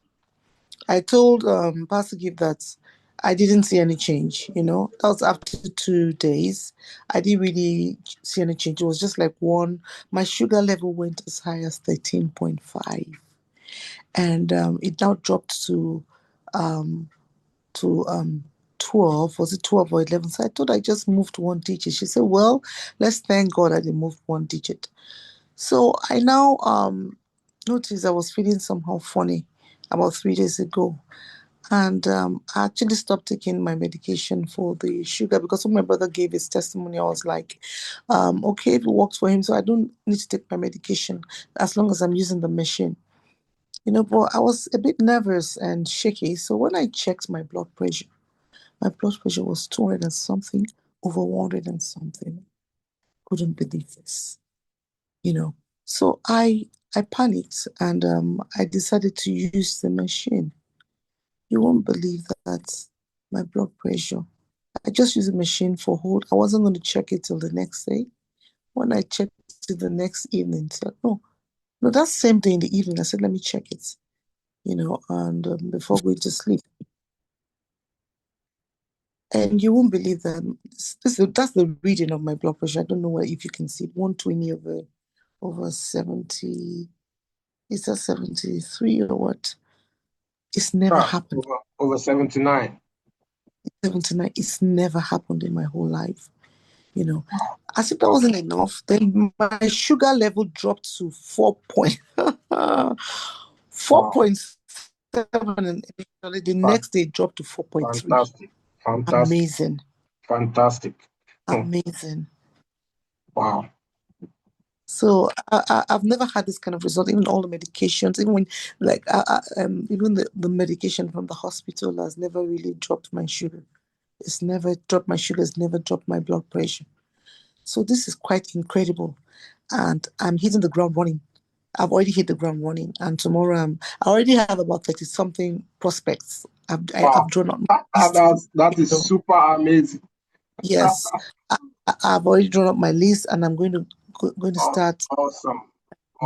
I told Pastor Gift that I didn't see any change. You know, that was after 2 days. I didn't really see any change. It was just like one. My sugar level went as high as 13.5, and it now dropped um, to 12. Was it 12 or 11? So I thought I just moved one digit. She said, well, let's thank God I didn't move one digit. So I now noticed I was feeling somehow funny about 3 days ago. And I actually stopped taking my medication for the sugar because when my brother gave his testimony, I was like, okay, if it works for him, so I don't need to take my medication as long as I'm using the machine. You know, but I was a bit nervous and shaky. So when I checked my blood pressure was 200 and something over 100 and something. Couldn't believe this, you know. So I panicked and I decided to use the machine. You won't believe that my blood pressure. I just used the machine for hold. I wasn't going to check it till the next day. When I checked it the next evening, I said, no, that same day in the evening, I said, let me check it, you know, and before going to sleep. And you won't believe that that's the reading of my blood pressure. I don't know if you can see it, 120 over 70. Is that 73 or what? It's never happened. Over 79. 79. It's never happened in my whole life. You know, as if that wasn't enough, then my sugar level dropped to 4.7, and the next day it dropped to 4.3. Fantastic. Amazing. Fantastic. Amazing. Wow. So I've never had this kind of result. Even all the medications, even when even the medication from the hospital has never really dropped my sugar. It's never dropped my sugar. It's never dropped my blood pressure. So this is quite incredible, and I'm hitting the ground running. I've already hit the ground running, and tomorrow I already have about 30 something prospects. I've drawn up. That is super amazing. Yes, I've already drawn up my list, and I'm going to start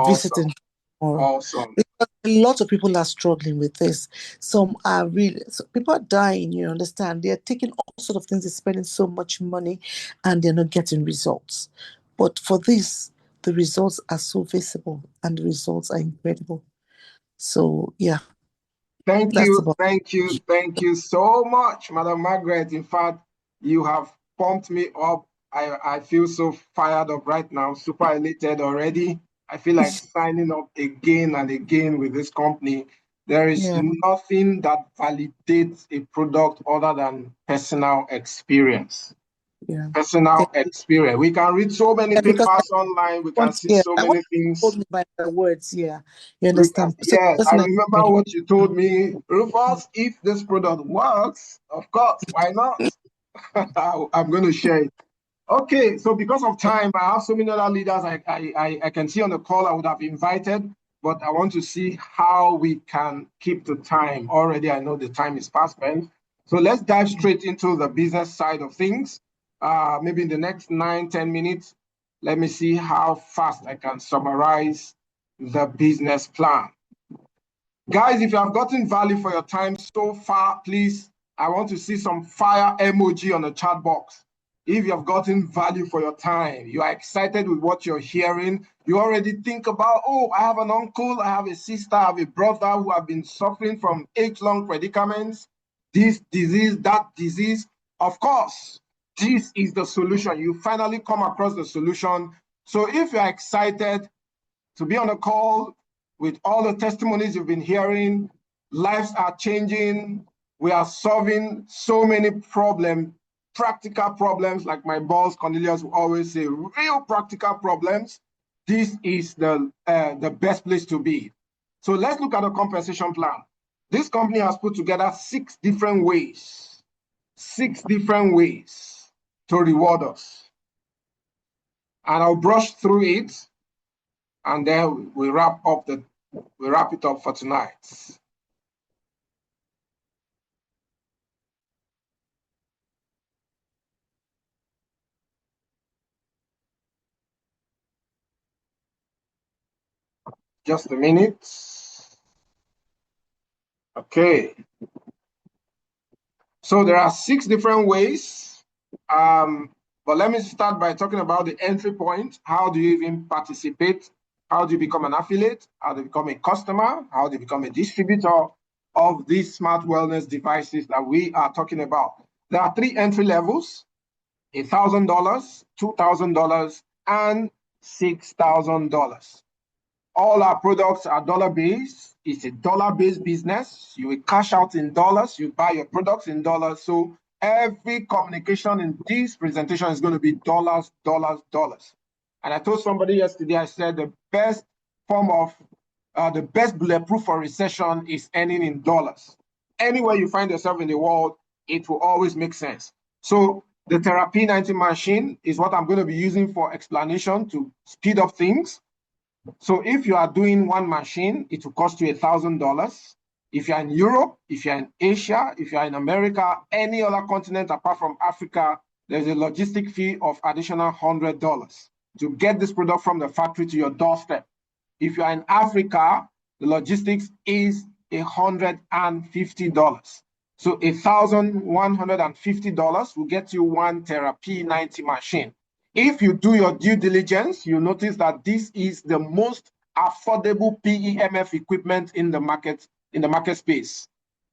visiting tomorrow. Awesome. Because a lot of people are struggling with this. Some are really, people are dying, you understand. They're taking all sorts of things, they're spending so much money, and they're not getting results. But for this, the results are so visible, and the results are incredible. So, yeah. Thank you so much, Madam Margaret. In fact, you have pumped me up. I feel so fired up right now, super elated already. I feel like signing up again and again with this company. There is nothing that validates a product other than personal experience. Yeah. Personal experience. We can read so many papers online. We can see so many things. Told me by the words, yeah. You understand? Yes, I remember what you told me, Rufus. If this product works, of course, why not? I'm going to share it. Okay, so because of time, I have so many other leaders I can see on the call I would have invited, but I want to see how we can keep the time. Already, I know the time is fast spent. So let's dive straight into the business side of things. Maybe in the next 9-10 minutes, let me see how fast I can summarize the business plan. Guys, if you have gotten value for your time so far, please, I want to see some fire emoji on the chat box. If you have gotten value for your time, you are excited with what you're hearing, you already think about, oh, I have an uncle, I have a sister, I have a brother who have been suffering from age-long predicaments, this disease, that disease. Of course, this is the solution. You finally come across the solution. So if you're excited to be on a call with all the testimonies you've been hearing, lives are changing, we are solving so many problems, practical problems, like my boss Cornelius will always say, real practical problems. This is the best place to be. So let's look at the compensation plan. This company has put together 6 different ways to reward us. And I'll brush through it, and then we wrap it up for tonight. Just a minute. Okay. So there are 6 different ways. But let me start by talking about the entry point. How do you even participate? How do you become an affiliate? How do you become a customer? How do you become a distributor of these smart wellness devices that we are talking about? There are 3 entry levels: $1,000, $2,000, and $6,000. All our products are dollar-based. It's a dollar-based business. You will cash out in dollars. You buy your products in dollars. So every communication in this presentation is going to be dollars, dollars, dollars. And I told somebody yesterday, I said the best form of, the best bulletproof for recession is earning in dollars. Anywhere you find yourself in the world, it will always make sense. So the Therapy 90 machine is what I'm going to be using for explanation to speed up things. So if you are doing 1 machine, it will cost you $1,000. If you're in Europe, if you're in Asia, if you're in America, any other continent apart from Africa, there's a logistic fee of additional $100 to get this product from the factory to your doorstep. If you're in Africa, the logistics is $150. So $1,150 will get you 1 Therapy 90 machine. If you do your due diligence, you notice that this is the most affordable PEMF equipment in the market space.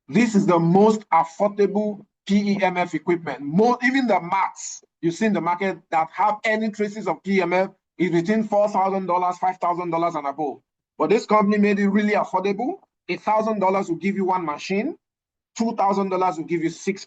This is the most affordable PEMF equipment. Even the mats you see in the market that have any traces of PEMF is between $4,000, $5,000 and above. But this company made it really affordable. $1,000 will give you 1 machine. $2,000 will give you 2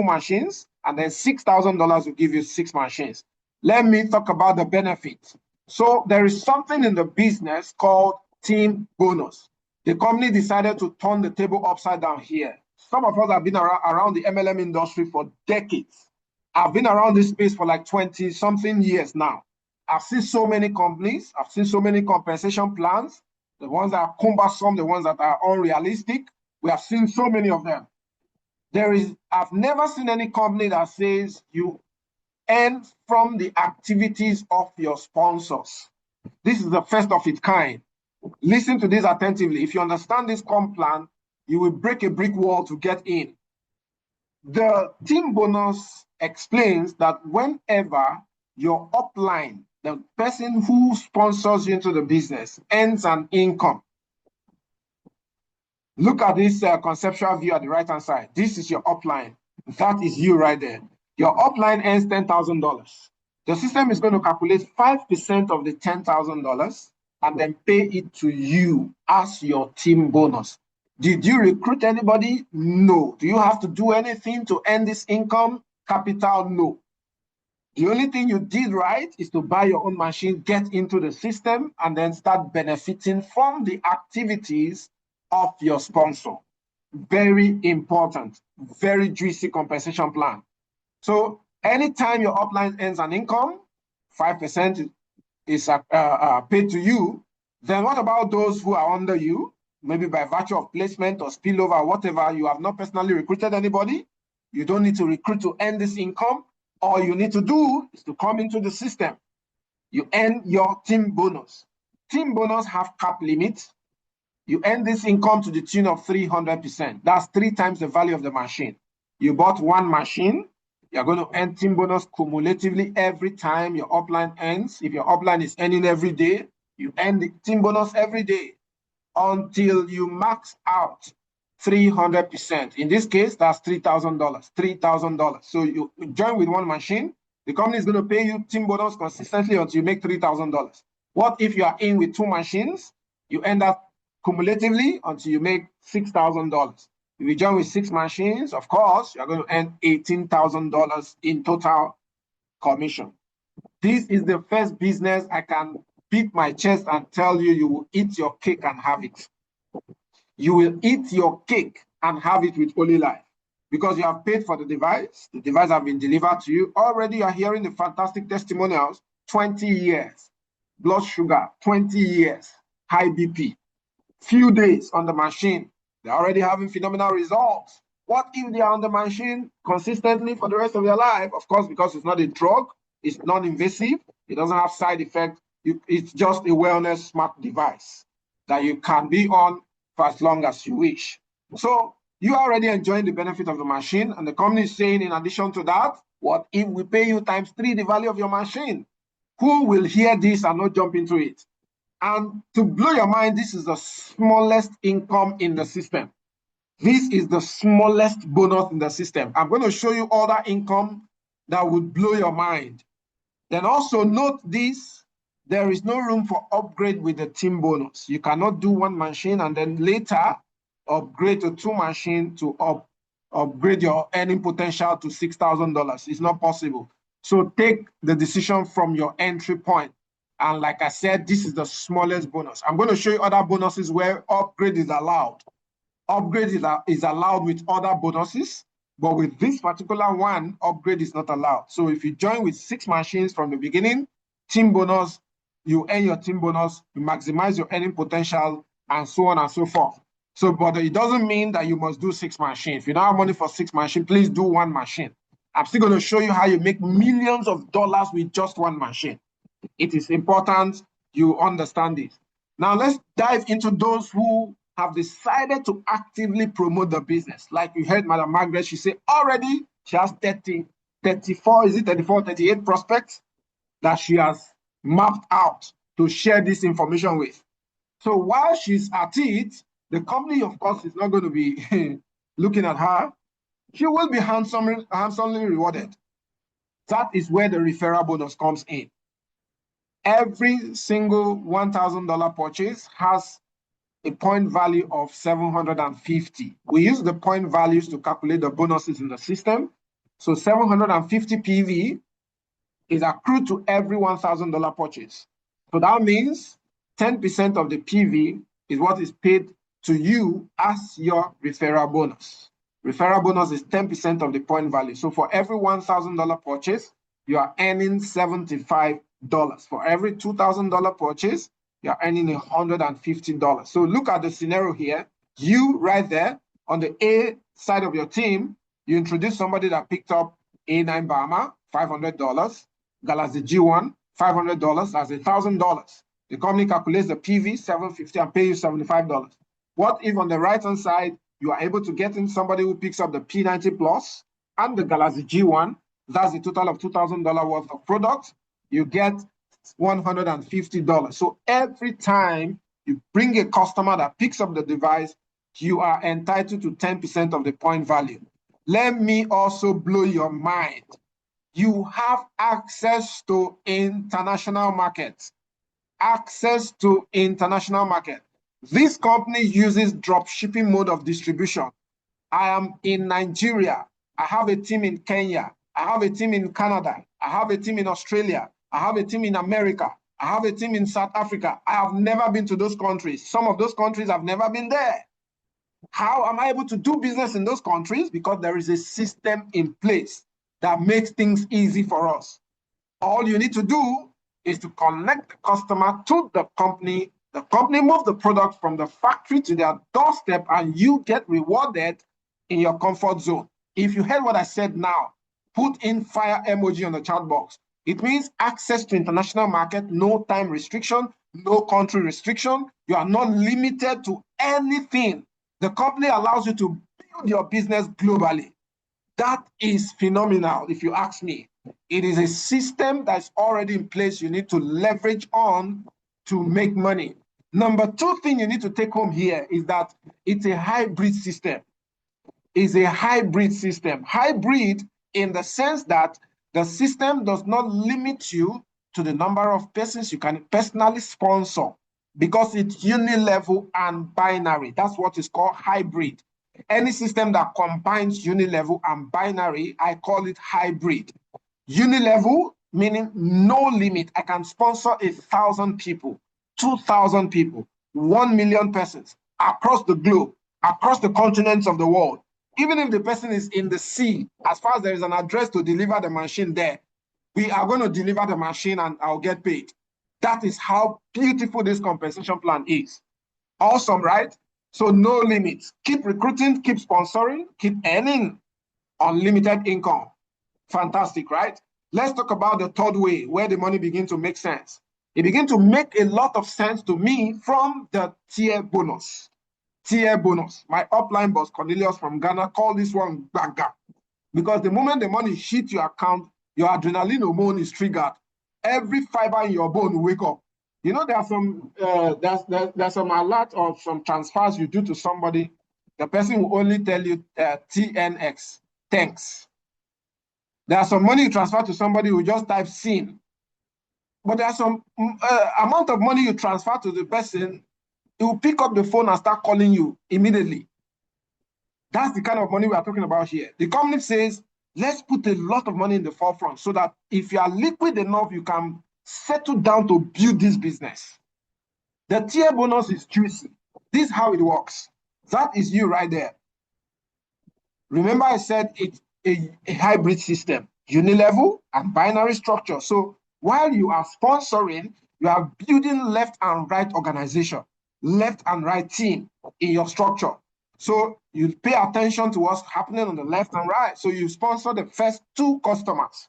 machines, and then $6,000 will give you 6 machines. Let me talk about the benefits. So there is something in the business called team bonus. The company decided to turn the table upside down here. Some of us have been around the MLM industry for decades. I've been around this space for like 20-something years now. I've seen so many companies. I've seen so many compensation plans, the ones that are cumbersome, the ones that are unrealistic. We have seen so many of them. I've never seen any company that says you earn from the activities of your sponsors. This is the first of its kind. Listen to this attentively. If you understand this comp plan, you will break a brick wall to get in. The team bonus explains that whenever your upline, the person who sponsors you into the business, earns an income. Look at this conceptual view at the right-hand side. This is your upline. That is you right there. Your upline earns $10,000. The system is going to calculate 5% of the $10,000 and then pay it to you as your team bonus. Did you recruit anybody? No. Do you have to do anything to earn this income? Capital? No. The only thing you did right is to buy your own machine, get into the system, and then start benefiting from the activities of your sponsor. Very important, very juicy compensation plan. So anytime your upline earns an income, 5% is paid to you. Then what about those who are under you? Maybe by virtue of placement or spillover or whatever, you have not personally recruited anybody. You don't need to recruit to earn this income. All you need to do is to come into the system. You earn your team bonus. Team bonus have cap limits. You earn this income to the tune of 300%. That's 3 times the value of the machine. You bought one machine, you're going to earn team bonus cumulatively every time your upline earns. If your upline is earning every day, you earn the team bonus every day until you max out 300%. In this case, that's $3,000. $3,000. So you join with one machine, the company is going to pay you team bonus consistently until you make $3,000. What if you are in with 2 machines? You end up cumulatively until you make $6,000. If you join with 6 machines, of course, you're going to earn $18,000 in total commission. This is the first business I can beat my chest and tell you, you will eat your cake and have it. You will eat your cake and have it with Olive because you have paid for the device. The device has been delivered to you. Already you are hearing the fantastic testimonials, 20 years, blood sugar, 20 years, high BP, few days on the machine. They're already having phenomenal results. What if they are on the machine consistently for the rest of their life? Of course, because it's not a drug, it's non-invasive, it doesn't have side effects. It's just a wellness smart device that you can be on for as long as you wish. So you are already enjoying the benefit of the machine, and the company is saying, in addition to that, what if we pay you times 3 the value of your machine? Who will hear this and not jump into it? And to blow your mind, this is the smallest income in the system. This is the smallest bonus in the system. I'm going to show you other income that would blow your mind. Then also note this, there is no room for upgrade with the team bonus. You cannot do 1 machine and then later upgrade to 2 machines to upgrade your earning potential to $6,000. It's not possible. So take the decision from your entry point. And like I said, this is the smallest bonus. I'm going to show you other bonuses where upgrade is allowed. Upgrade is allowed with other bonuses, but with this particular one, upgrade is not allowed. So if you join with 6 machines from the beginning, team bonus, you earn your team bonus, you maximize your earning potential, and so on and so forth. So, but it doesn't mean that you must do 6 machines. If you don't have money for 6 machines, please do 1 machine. I'm still going to show you how you make millions of dollars with just 1 machine. It is important you understand this. Now let's dive into those who have decided to actively promote the business. Like you heard Madam Margaret, she said already she has 38 prospects that she has mapped out to share this information with. So while she's at it, the company, of course, is not going to be looking at her. She will be handsomely rewarded. That is where the referral bonus comes in. Every single $1,000 purchase has a point value of 750. We use the point values to calculate the bonuses in the system. So 750 PV is accrued to every $1,000 purchase. So that means 10% of the PV is what is paid to you as your referral bonus. Referral bonus is 10% of the point value. So for every $1,000 purchase, you are earning $75. For every $2,000 purchase, you're earning $150. So look at the scenario here. You right there on the A side of your team, you introduce somebody that picked up A9 Bahama, $500, Galaxy G1, $500, that's $1,000. The company calculates the PV, $750, and pay you $75. What if on the right-hand side, you are able to get in somebody who picks up the P90 Plus and the Galaxy G1, that's a total of $2,000 worth of products, you get $150. So every time you bring a customer that picks up the device, you are entitled to 10% of the point value. Let me also blow your mind. You have access to international markets. Access to international market. This company uses drop shipping mode of distribution. I am in Nigeria. I have a team in Kenya. I have a team in Canada. I have a team in Australia. I have a team in America. I have a team in South Africa. I have never been to those countries. Some of those countries I've never been there. How am I able to do business in those countries? Because there is a system in place that makes things easy for us. All you need to do is to connect the customer to the company. The company moves the product from the factory to their doorstep, and you get rewarded in your comfort zone. If you heard what I said now, put in fire emoji on the chat box. It means access to international market, no time restriction, no country restriction. You are not limited to anything. The company allows you to build your business globally. That is phenomenal, if you ask me. It is a system that's already in place you need to leverage on to make money. Number two thing you need to take home here is that it's a hybrid system. It's a hybrid system. Hybrid in the sense that the system does not limit you to the number of persons you can personally sponsor, because it's unilevel and binary. That's what is called hybrid. Any system that combines unilevel and binary, I call it hybrid. Unilevel, meaning no limit. I can sponsor 1,000 people, 2,000 people, 1 million persons across the globe, across the continents of the world. Even if the person is in the sea, as far as there is an address to deliver the machine there, we are going to deliver the machine and I'll get paid. That is how beautiful this compensation plan is. Awesome, right? So no limits. Keep recruiting, keep sponsoring, keep earning unlimited income. Fantastic, right? Let's talk about the third way where the money begins to make sense. It begins to make a lot of sense to me from the tier bonus. Tier bonus. My upline boss, Cornelius from Ghana, called this one Baga. Because the moment the money hits your account, your adrenaline hormone is triggered. Every fiber in your bone will wake up. You know, there's some alert or some transfers you do to somebody. The person will only tell you TNX, thanks. There's some money you transfer to somebody who just type SIN. But there's some amount of money you transfer to the person, he will pick up the phone and start calling you immediately. That's the kind of money we are talking about here. The company says, let's put a lot of money in the forefront so that if you are liquid enough, you can settle down to build this business. The tier bonus is juicy. This is how it works. That is you right there. Remember I said it's a hybrid system, unilevel and binary structure. So while you are sponsoring, you are building left and right organization, left and right team in your structure. So you pay attention to what's happening on the left and right. So you sponsor the first two customers,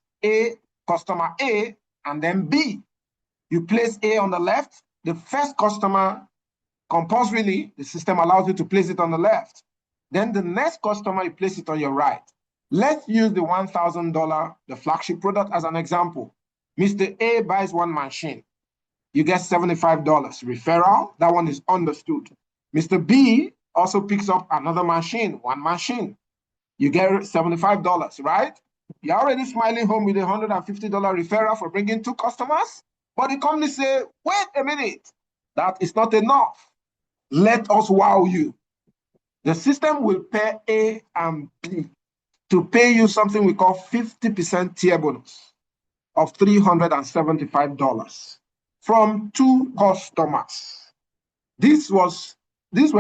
customer A, and then B. You place A on the left. The first customer, compulsorily, the system allows you to place it on the left. Then the next customer, you place it on your right. Let's use the $1,000, the flagship product, as an example. Mr. A buys one machine. You get $75 referral. That one is understood. Mr. B also picks up another machine, one machine. You get $75, right? You're already smiling home with a $150 referral for bringing two customers. But the company say, wait a minute, that is not enough. Let us wow you. The system will pay A and B to pay you something we call 50% tier bonus of $375 from two customers. These were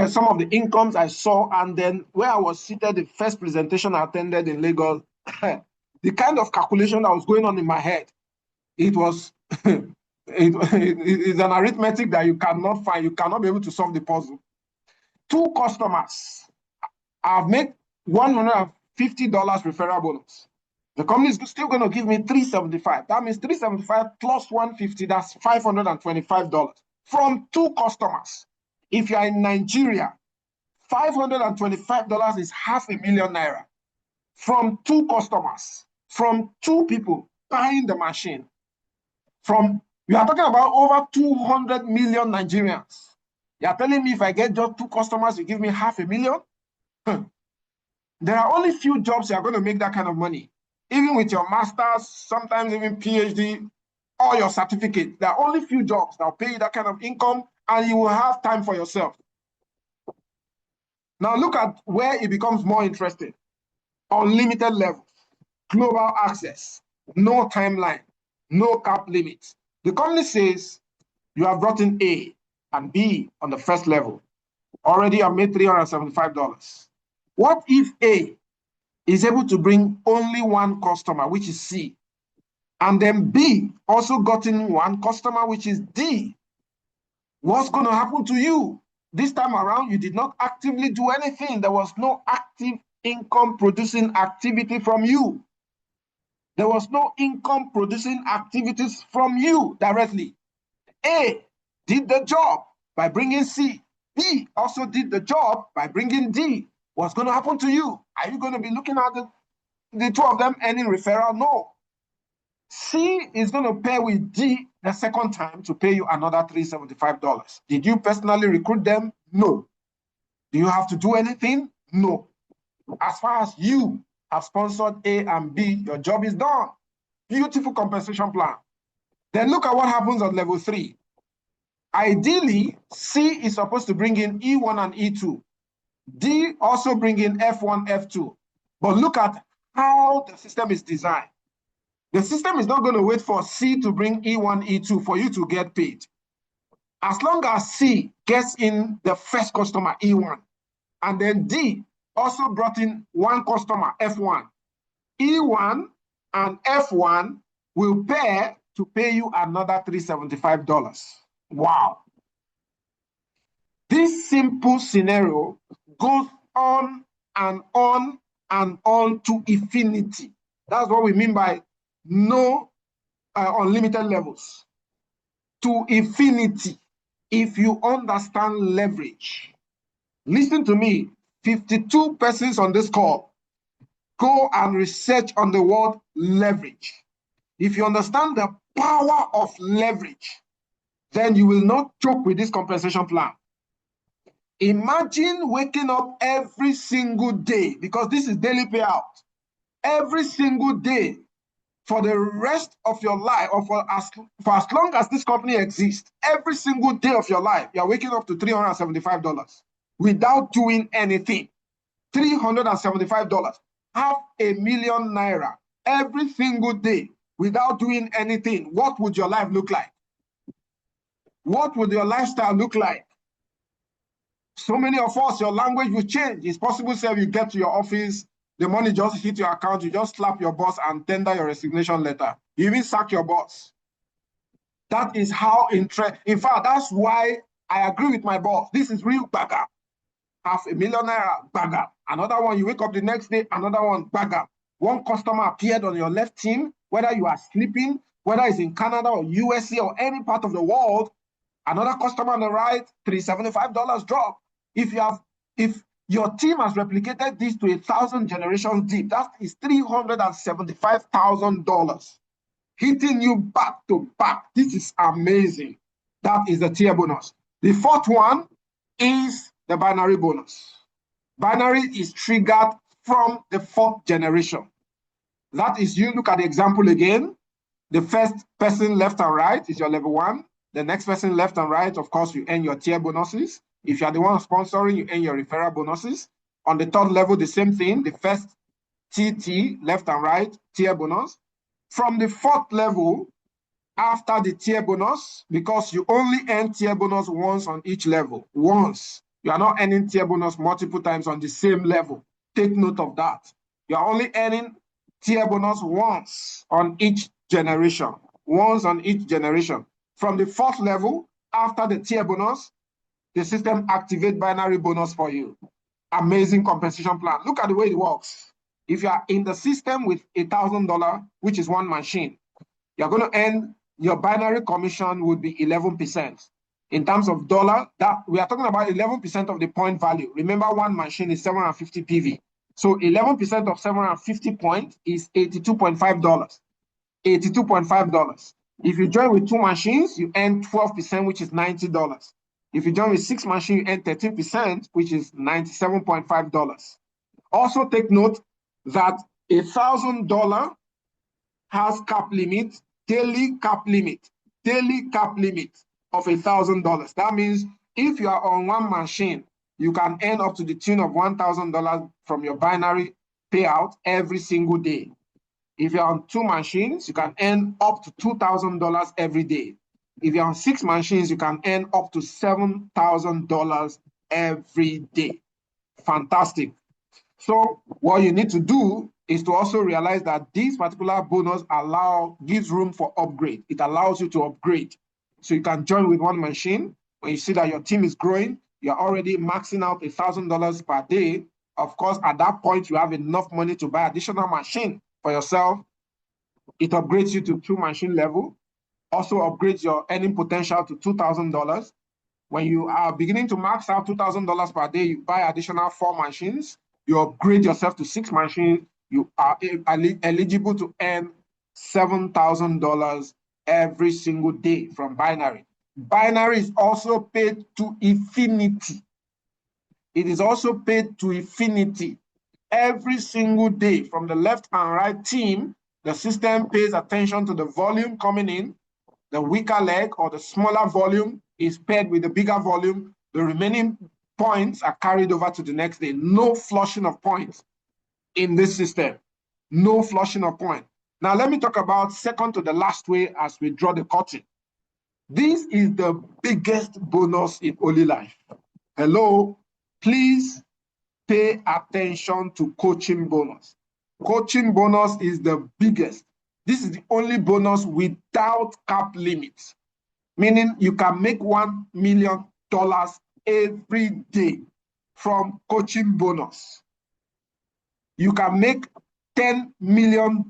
some of the incomes I saw, and then where I was seated, the first presentation I attended in Lagos, the kind of calculation that was going on in my head, it was it's an arithmetic that you cannot find, you cannot be able to solve the puzzle. Two customers, I've made $150 referral bonus. The company is still going to give me $375. That means $375 plus $150, that's $525 from two customers. If you are in Nigeria, $525 is $500,000 from two customers, from two people buying the machine. You are talking about over 200 million Nigerians. You are telling me if I get just two customers, you give me $500,000? There are only few jobs you are going to make that kind of money. Even with your master's, sometimes even PhD, or your certificate, there are only few jobs that will pay you that kind of income, and you will have time for yourself. Now look at where it becomes more interesting. Unlimited levels. global access, no timeline, no cap limit. The company says you have brought in A and B on the first level. Already I've made $375. What if A is able to bring only one customer, which is C, and then B also gotten one customer, which is D? What's going to happen to you? This time around, you did not actively do anything. There was no active income producing activity from you. There was no income producing activities from you directly. A did the job by bringing C. B also did the job by bringing D. What's going to happen to you? Are you going to be looking at the two of them earning referral? No. C is going to pay with D the second time to pay you another $375. Did you personally recruit them? No. Do you have to do anything? No. As far as you have sponsored A and B, your job is done. Beautiful compensation plan. Then look at what happens on level 3. Ideally, C is supposed to bring in E1 and E2. D also bring in F1, F2. But look at how the system is designed. The system is not going to wait for C to bring E1, E2 for you to get paid. As long as C gets in the first customer, E1, and then D also brought in one customer, F1, E1 and F1 will pair to pay you another $375. Wow. This simple scenario goes on and on and on to infinity. That's what we mean by no unlimited levels. To infinity, if you understand leverage. Listen to me, 52 persons on this call, go and research on the word leverage. If you understand the power of leverage, then you will not joke with this compensation plan. Imagine waking up every single day, because this is daily payout, every single day for the rest of your life, or for as long as this company exists, every single day of your life, you're waking up to $375 without doing anything. $375, $500,000 naira every single day without doing anything. What would your life look like? What would your lifestyle look like? So many of us, your language will change. It's possible, say, you get to your office, the money just hit your account, you just slap your boss and tender your resignation letter. You even sack your boss. That is how in fact, that's why I agree with my boss. This is real bagger. $500,000 naira, bagger. Another one, you wake up the next day, another one, bagger. One customer appeared on your left team, whether you are sleeping, whether it's in Canada or USA or any part of the world, another customer on the right, $375 drop. If your team has replicated this to 1,000 generations deep, that is $375,000 hitting you back to back. This is amazing. That is the tier bonus. The fourth one is the binary bonus. Binary is triggered from the 4th generation. That is, you look at the example again. The first person left and right is your level 1. The next person left and right, of course, you earn your tier bonuses. If you are the one sponsoring, you earn your referral bonuses. On the 3rd level, the same thing. The first TT, left and right, tier bonus. From the 4th level, after the tier bonus, because you only earn tier bonus once on each level. Once. You are not earning tier bonus multiple times on the same level. Take note of that. You are only earning tier bonus once on each generation. Once on each generation. From the 4th level, after the tier bonus, the system activates binary bonus for you. Amazing compensation plan. Look at the way it works. If you are in the system with $1,000, which is one machine, you're going to earn, your binary commission would be 11%. In terms of dollar, that we are talking about 11% of the point value. Remember, one machine is 750 PV. So 11% of 750 points is $82.5. $82.5. If you join with 2 machines, you earn 12%, which is $90. If you join with 6 machines, you earn 13%, which is $97.5. Also take note that $1,000 has cap limit, daily cap limit of $1,000. That means if you are on one machine, you can earn up to the tune of $1,000 from your binary payout every single day. If you're on 2 machines, you can earn up to $2,000 every day. If you're on 6 machines, you can earn up to $7,000 every day. Fantastic. So what you need to do is to also realize that this particular bonus gives room for upgrade. It allows you to upgrade. So you can join with 1 machine. When you see that your team is growing, you're already maxing out $1,000 per day. Of course, at that point, you have enough money to buy additional machine for yourself. It upgrades you to 2 machine level. Also upgrades your earning potential to $2,000. When you are beginning to max out $2,000 per day, you buy additional 4 machines. You upgrade yourself to 6 machines. You are eligible to earn $7,000 every single day from binary. Binary is also paid to infinity. It is also paid to infinity. Every single day from the left and right team, the system pays attention to the volume coming in. The weaker leg or the smaller volume is paired with the bigger volume. The remaining points are carried over to the next day. No flushing of points in this system. No flushing of points. Now let me talk about second to the last way as we draw the curtain. This is the biggest bonus in Holy Life. Hello, please pay attention to coaching bonus. Coaching bonus is the biggest. This is the only bonus without cap limits, meaning you can make $1 million every day from coaching bonus. You can make $10 million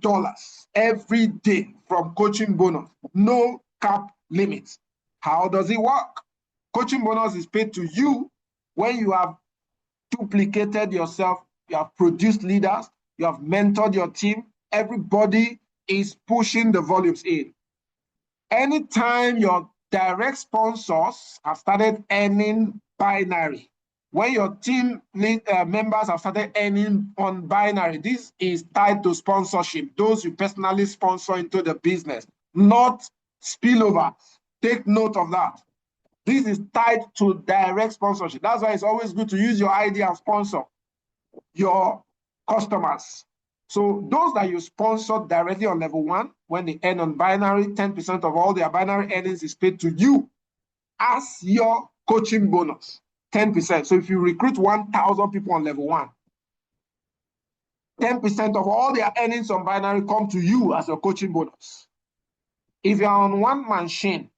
every day from coaching bonus. No cap limits. How does it work? Coaching bonus is paid to you when you have duplicated yourself, you have produced leaders, you have mentored your team, everybody is pushing the volumes in. Anytime your direct sponsors have started earning binary, when your team members have started earning on binary, this is tied to sponsorship, those you personally sponsor into the business, not spillover. Take note of that. This is tied to direct sponsorship. That's why it's always good to use your ID and sponsor your customers. So those that you sponsor directly on level 1, when they earn on binary, 10% of all their binary earnings is paid to you as your coaching bonus, 10%. So if you recruit 1,000 people on level 1, 10% of all their earnings on binary come to you as your coaching bonus. If you're on 1 machine,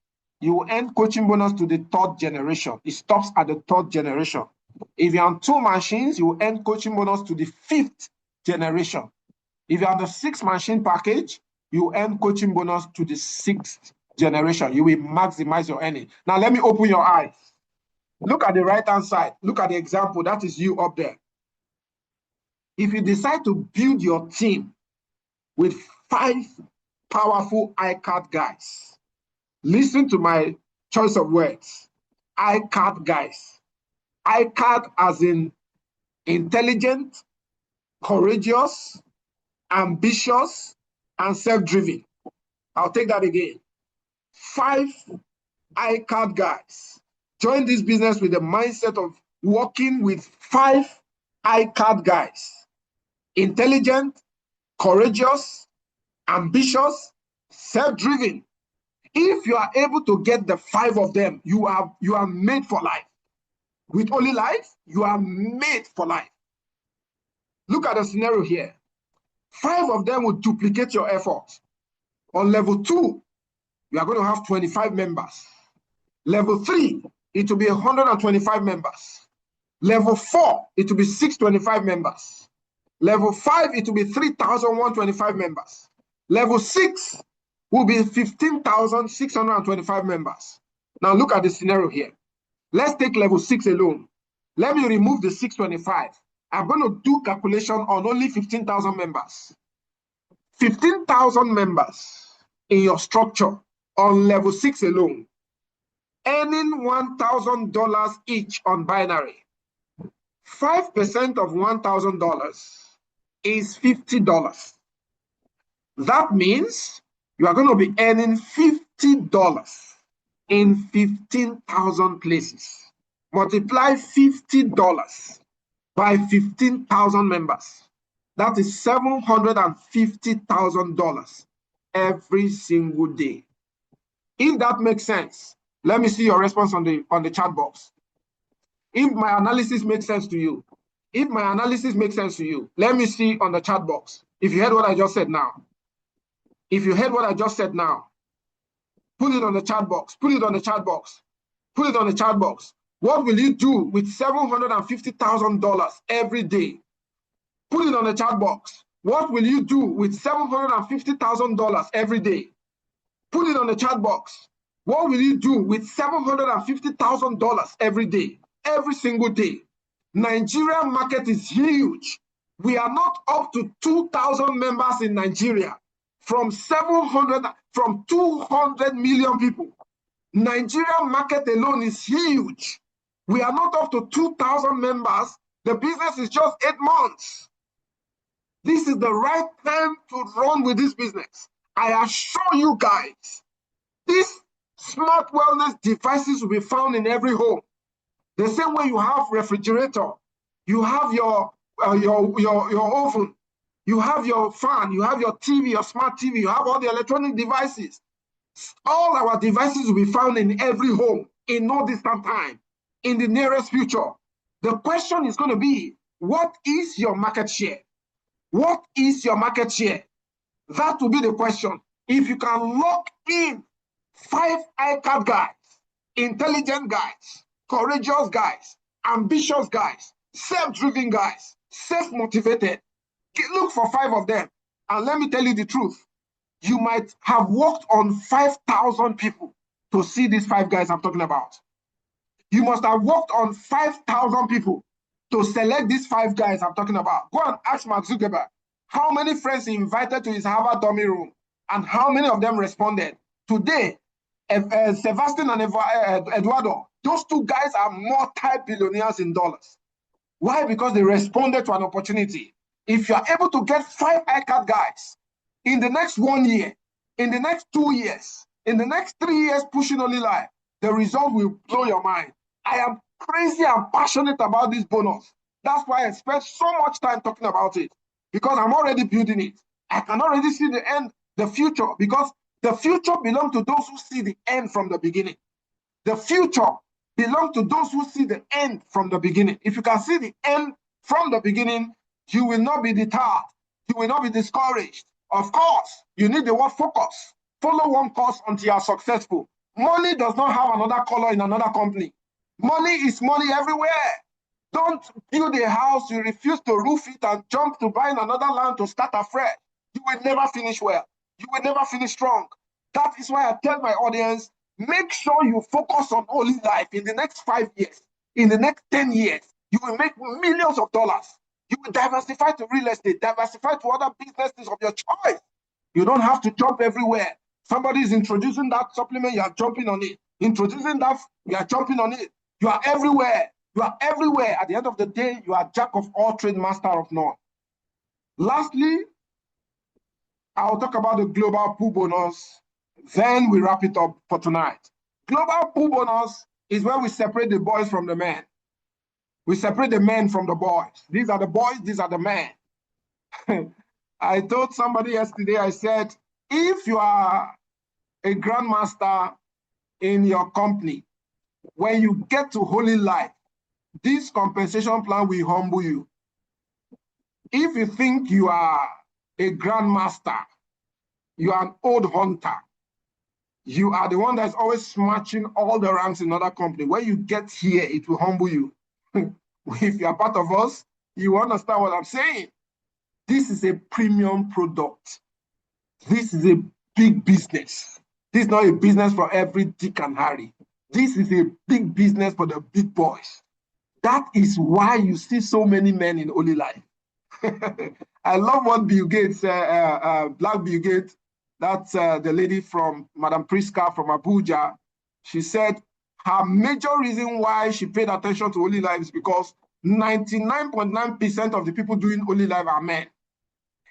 you will earn coaching bonus to the 3rd generation. It stops at the 3rd generation. If you're on 2 machines, you will earn coaching bonus to the 5th generation. If you're on the 6 machine package, you earn coaching bonus to the 6th generation. You will maximize your earning. Now, let me open your eyes. Look at the right-hand side. Look at the example. That is you up there. If you decide to build your team with 5 powerful iCard guys, listen to my choice of words. iCard guys. iCard as in intelligent, courageous, ambitious, and self-driven. I'll take that again. 5 iCard guys. Join this business with the mindset of working with 5 iCard guys. Intelligent, courageous, ambitious, self-driven. If you are able to get the 5 of them, you are made for life. With Holy Life, you are made for life. Look at the scenario here. 5 of them will duplicate your effort. On level 2, you are going to have 25 members. Level 3, it will be 125 members. Level 4, it will be 625 members. Level 5, it will be 3,125 members. Level 6 will be 15,625 members. Now look at the scenario here. Let's take level 6 alone. Let me remove the 625. I'm going to do calculation on only 15,000 members. 15,000 members in your structure on level 6 alone, earning $1,000 each on binary. 5% of $1,000 is $50. That means you are going to be earning $50 in 15,000 places. Multiply $50 by 15,000 members. That is $750,000 every single day. If that makes sense, let me see your response on the chat box. If my analysis makes sense to you, let me see on the chat box. If you heard what I just said now, put it on the chat box. What will you do with $750,000 every day? Put it on the chat box. What will you do with $750,000 every day? Put it on the chat box. What will you do with $750,000 every day, every single day? Nigerian market is huge. We are not up to 2,000 members in Nigeria from 200 million people. Nigerian market alone is huge. We are not up to 2,000 members. The business is just 8 months. This is the right time to run with this business. I assure you guys, these smart wellness devices will be found in every home. The same way you have refrigerator, you have your oven, you have your fan, you have your TV, your smart TV, you have all the electronic devices. All our devices will be found in every home in no distant time, in the nearest future. The question is going to be, what is your market share? What is your market share? That will be the question. If you can lock in 5 ICAP guys, intelligent guys, courageous guys, ambitious guys, self-driven guys, self-motivated, look for 5 of them. And let me tell you the truth. You might have worked on 5,000 people to see these 5 guys I'm talking about. You must have worked on 5,000 people to select these 5 guys I'm talking about. Go and ask Mark Zuckerberg how many friends he invited to his Harvard dummy room and how many of them responded. Today, Sebastian and Eduardo, those 2 guys are multi-billionaires in dollars. Why? Because they responded to an opportunity. If you are able to get 5 ICAP guys in the next 1 year, in the next 2 years, in the next 3 years pushing Only Life, the result will blow your mind. I am crazy and passionate about this bonus. That's why I spent so much time talking about it, because I'm already building it. I can already see the end, the future, because the future belongs to those who see the end from the beginning. The future belongs to those who see the end from the beginning. If you can see the end from the beginning, you will not be deterred. You will not be discouraged. Of course, you need the word focus. Follow one course until you are successful. Money does not have another color in another company. Money is money everywhere. Don't build a house, you refuse to roof it and jump to buying another land to start afresh. You will never finish well. You will never finish strong. That is why I tell my audience, make sure you focus on Only Life in the next 5 years. In the next 10 years, you will make millions of dollars. You will diversify to real estate, diversify to other businesses of your choice. You don't have to jump everywhere. Somebody is introducing that supplement, you are jumping on it. Introducing that, you are jumping on it. You are everywhere. You are everywhere. At the end of the day, you are jack of all trades, master of none. Lastly, I'll talk about the global pool bonus. Then we wrap it up for tonight. Global pool bonus is where we separate the boys from the men. We separate the men from the boys. These are the boys, these are the men. I told somebody yesterday, I said, if you are a grandmaster in your company, when you get to Holy Life, this compensation plan will humble you. If you think you are a grandmaster, you are an old hunter, you are the one that's always smashing all the ranks in another company. When you get here, it will humble you. If you are part of us, you understand what I'm saying. This is a premium product. This is a big business. This is not a business for every Dick and Harry. This is a big business for the big boys. That is why you see so many men in Only Life. I love what Bill Gates, Black Bill Gates, that's the lady from Madam Priska from Abuja. She said her major reason why she paid attention to Only Life is because 99.9% of the people doing Only Life are men.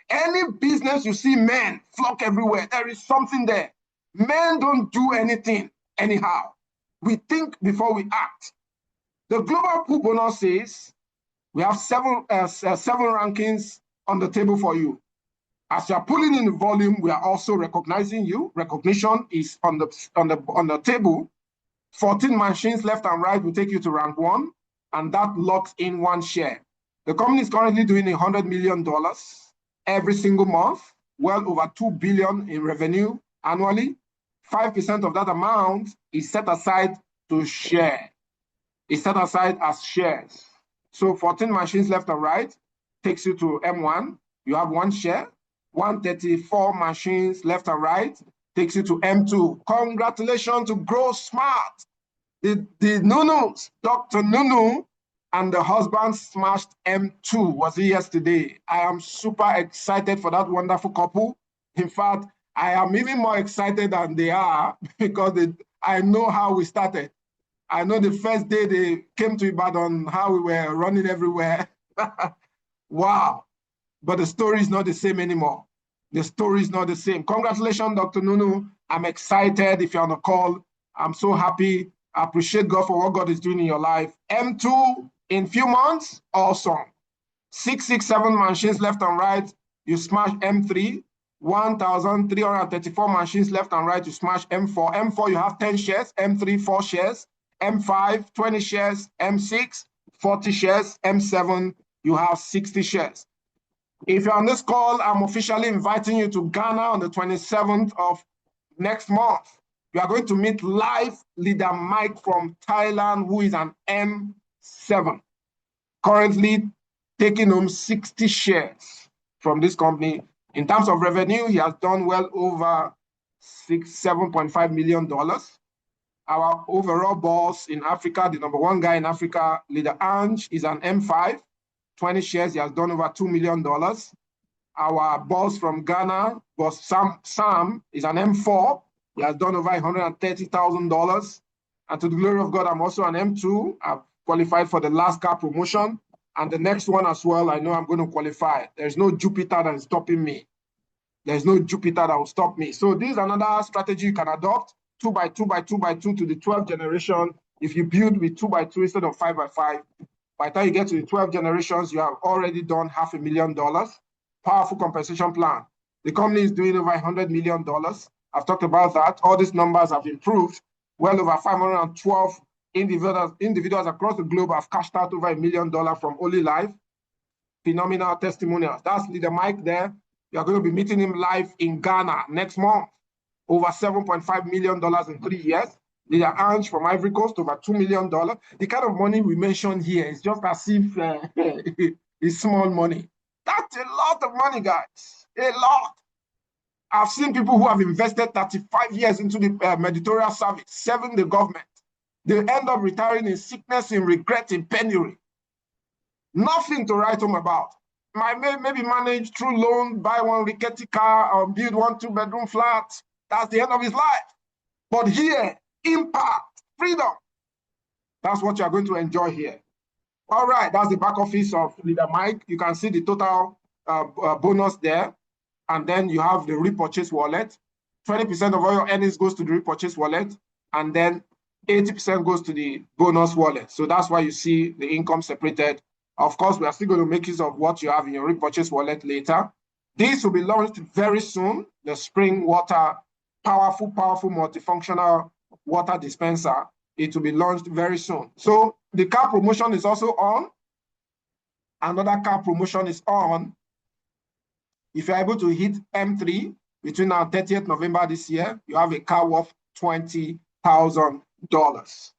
Any business you see men flock everywhere, there is something there. Men don't do anything anyhow. We think before we act. The global pool bonus says we have seven rankings on the table for you. As you're pulling in the volume, we are also recognizing you. Recognition is on the table. 14 machines left and right will take you to rank 1, and that locks in 1 share. The company is currently doing $100 million every single month, well over $2 billion in revenue annually. 5% of that amount is set aside to share. It's set aside as shares. So 14 machines left and right takes you to M1. You have 1 share. 134 machines left and right takes you to M2. Congratulations to Grow Smart. The Nunus, Dr. Nunu and the husband smashed M2, was it yesterday? I am super excited for that wonderful couple. In fact, I am even more excited than they are because I know how we started. I know the first day they came to Ibadan, how we were running everywhere. Wow. But the story is not the same anymore. The story is not the same. Congratulations, Dr. Nunu. I'm excited if you're on the call. I'm so happy. I appreciate God for what God is doing in your life. M2 in few months, awesome. 667 machines left and right, you smash M3. 1,334 machines left and right, you smash M4. M4, you have 10 shares. M3, 4 shares. M5, 20 shares. M6, 40 shares. M7, you have 60 shares. If you're on this call, I'm officially inviting you to Ghana on the 27th of next month. You are going to meet live leader Mike from Thailand, who is an M7, currently taking home 60 shares from this company. In terms of revenue, he has done well over $7.5 million. Our overall boss in Africa, the #1 guy in Africa, leader Ange, is an M5. 20 shares, he has done over $2 million. Our boss from Ghana, boss Sam, is an M4. He has done over $130,000. And to the glory of God, I'm also an M2. I've qualified for the last car promotion. And the next one as well, I know I'm going to qualify. There's no Jupiter that is stopping me. There's no Jupiter that will stop me. So this is another strategy you can adopt, 2 by 2 by 2 by 2 to the 12th generation. If you build with 2 by 2 instead of 5 by 5, by the time you get to the 12 generations, you have already done $500,000. Powerful compensation plan. The company is doing over $100 million. I've talked about that. All these numbers have improved. Well over 512 individuals across the globe have cashed out over $1 million from Only Life. Phenomenal testimonials. That's Leader Mike there. You are going to be meeting him live in Ghana next month. Over $7.5 million in 3 years. Leader Ange from Ivory Coast, over $2 million. The kind of money we mentioned here is just as if it's small money. That's a lot of money, guys. A lot. I've seen people who have invested 35 years into the Mediterranean service, serving the government. They end up retiring in sickness, in regret, in penury. Nothing to write home about. Maybe manage through loan, buy one rickety car, or build 1 2-bedroom flat. That's the end of his life. But here, impact, freedom. That's what you're going to enjoy here. All right, that's the back office of Leader Mike. You can see the total bonus there. And then you have the repurchase wallet. 20% of all your earnings goes to the repurchase wallet. And then 80% goes to the bonus wallet. So that's why you see the income separated. Of course, we are still going to make use of what you have in your repurchase wallet later. This will be launched very soon. The Spring Water, powerful multifunctional water dispenser. It will be launched very soon. So the car promotion is also on. Another car promotion is on. If you're able to hit M3 between now and 30th November this year, you have a car worth $20,000.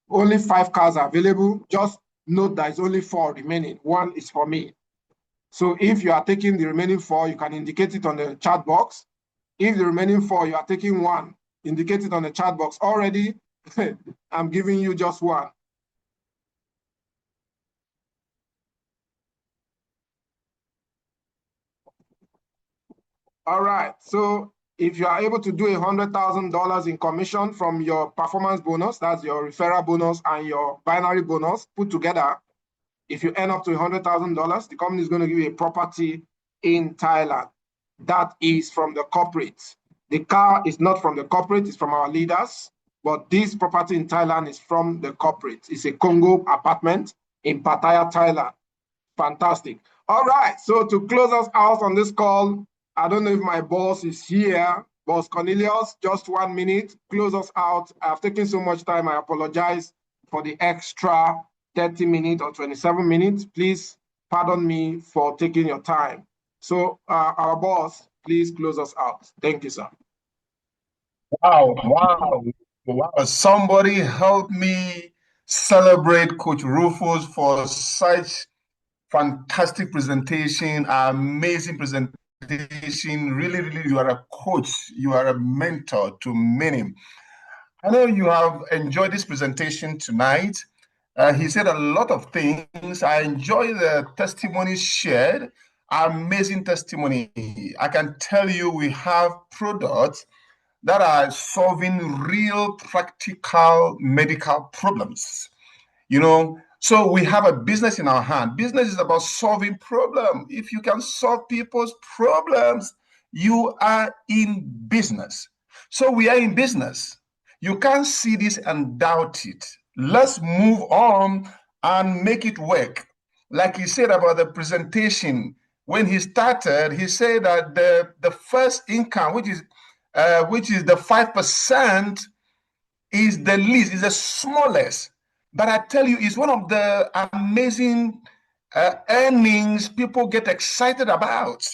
Only 5 cars are available. Just note that it's only 4 remaining. 1 is for me. So if you are taking the remaining 4, you can indicate it on the chat box. If the remaining 4, you are taking 1, indicate it on the chat box. Already, I'm giving you just 1. All right, so if you are able to do $100,000 in commission from your performance bonus, that's your referral bonus and your binary bonus put together, if you earn up to $100,000, the company is going to give you a property in Thailand. That is from the corporate. The car is not from the corporate, it's from our leaders, but this property in Thailand is from the corporate. It's a Congo apartment in Pattaya, Thailand. Fantastic. All right, so to close us out on this call, I don't know if my boss is here. Boss Cornelius, just 1 minute, close us out. I've taken so much time. I apologize for the extra 30 minutes or 27 minutes. Please pardon me for taking your time. So our boss, please close us out. Thank you, sir. Wow. Somebody help me celebrate Coach Rufus for such fantastic presentation, amazing presentation. Really, you are a coach. You are a mentor to many. I know you have enjoyed this presentation tonight. He said a lot of things. I enjoy the testimonies shared. Amazing testimony. I can tell you we have products that are solving real practical medical problems. So we have a business in our hand. Business is about solving problems. If you can solve people's problems, you are in business. So we are in business. You can't see this and doubt it. Let's move on and make it work. Like he said about the presentation, when he started, he said that the first income, which is the 5%, is the least, is the smallest. But I tell you, it's one of the amazing earnings people get excited about.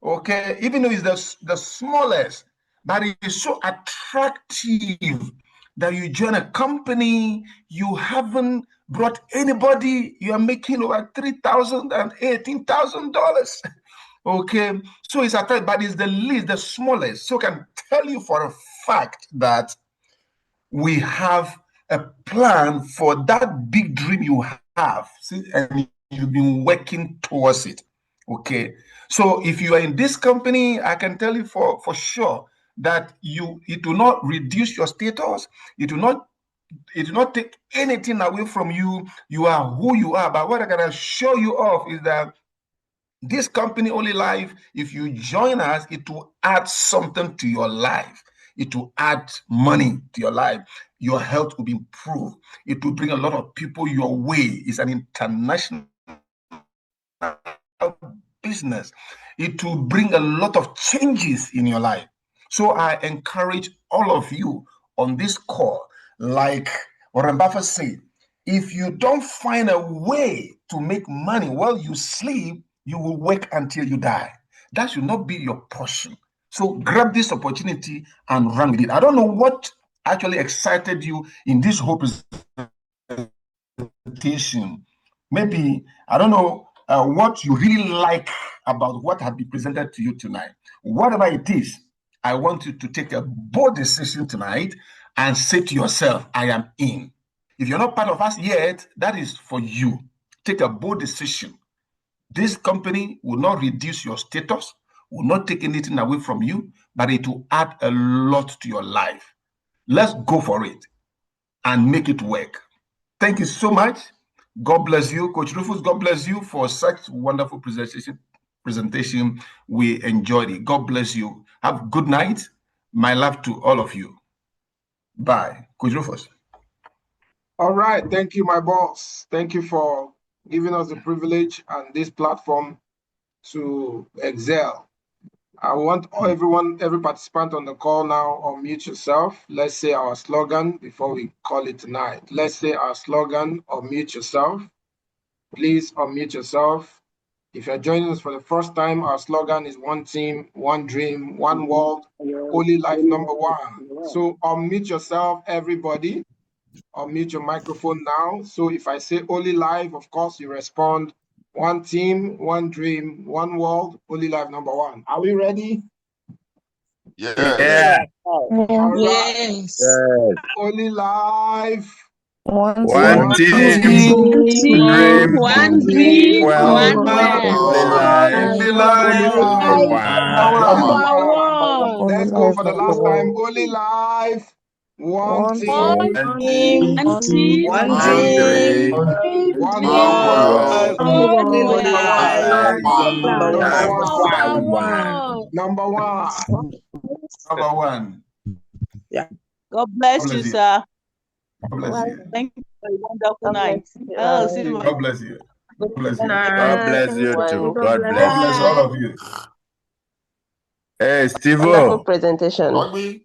Okay, even though it's the smallest, but it's so attractive that you join a company, you haven't brought anybody, you are making over $3,000 and $18,000. Okay, so it's attractive, but it's the least, the smallest. So I can tell you for a fact that we have a plan for that big dream you have, and you've been working towards it. Okay, so if you are in this company, I can tell you for sure that it will not reduce your status. It will not take anything away from you. You are who you are. But what I can show you of is that this company, Only Life, if you join us, it will add something to your life. It will add money to your life. Your health will be improved. It will bring a lot of people your way. It's an international business. It will bring a lot of changes in your life. So I encourage all of you on this call, like Warren Buffett said, if you don't find a way to make money while you sleep, you will work until you die. That should not be your portion. So grab this opportunity and run with it. I don't know what actually excited you in this whole presentation. Maybe, I don't know what you really like about what had been presented to you tonight. Whatever it is, I want you to take a bold decision tonight and say to yourself, I am in. If you're not part of us yet, that is for you. Take a bold decision. This company will not reduce your status, will not take anything away from you, but it will add a lot to your life. Let's go for it and make it work. Thank you so much. God bless you. Coach Rufus, God bless you for such wonderful presentation. We enjoyed it. God bless you. Have a good night. My love to all of you. Bye. Coach Rufus. All right. Thank you, my boss. Thank you for giving us the privilege and this platform to excel. I want every participant on the call now, unmute yourself. Let's say our slogan before we call it tonight. Let's say our slogan, unmute yourself. Please unmute yourself. If you're joining us for the first time, our slogan is one team, one dream, one world, Only Life number one. So unmute yourself, everybody. Unmute your microphone now. So if I say Only Life, of course, you respond. One team, one dream, one world, Only Life number one. Are we ready? Yeah. All right. Yes. Only Life. One team, dream, one dream, well, one world. Only Life Number one. Let's go for the Number last time. one. Only Life. One One team. team, One team, one dream, One world. Only Life. Number one. Number one. Number one. Yeah. God bless you, sir. God bless you. Thank you for a wonderful night. Oh, see you. God bless you. God bless you. God bless you too. God God bless. bless all of you. Hey, Steve. Wonderful presentation. Ogbi.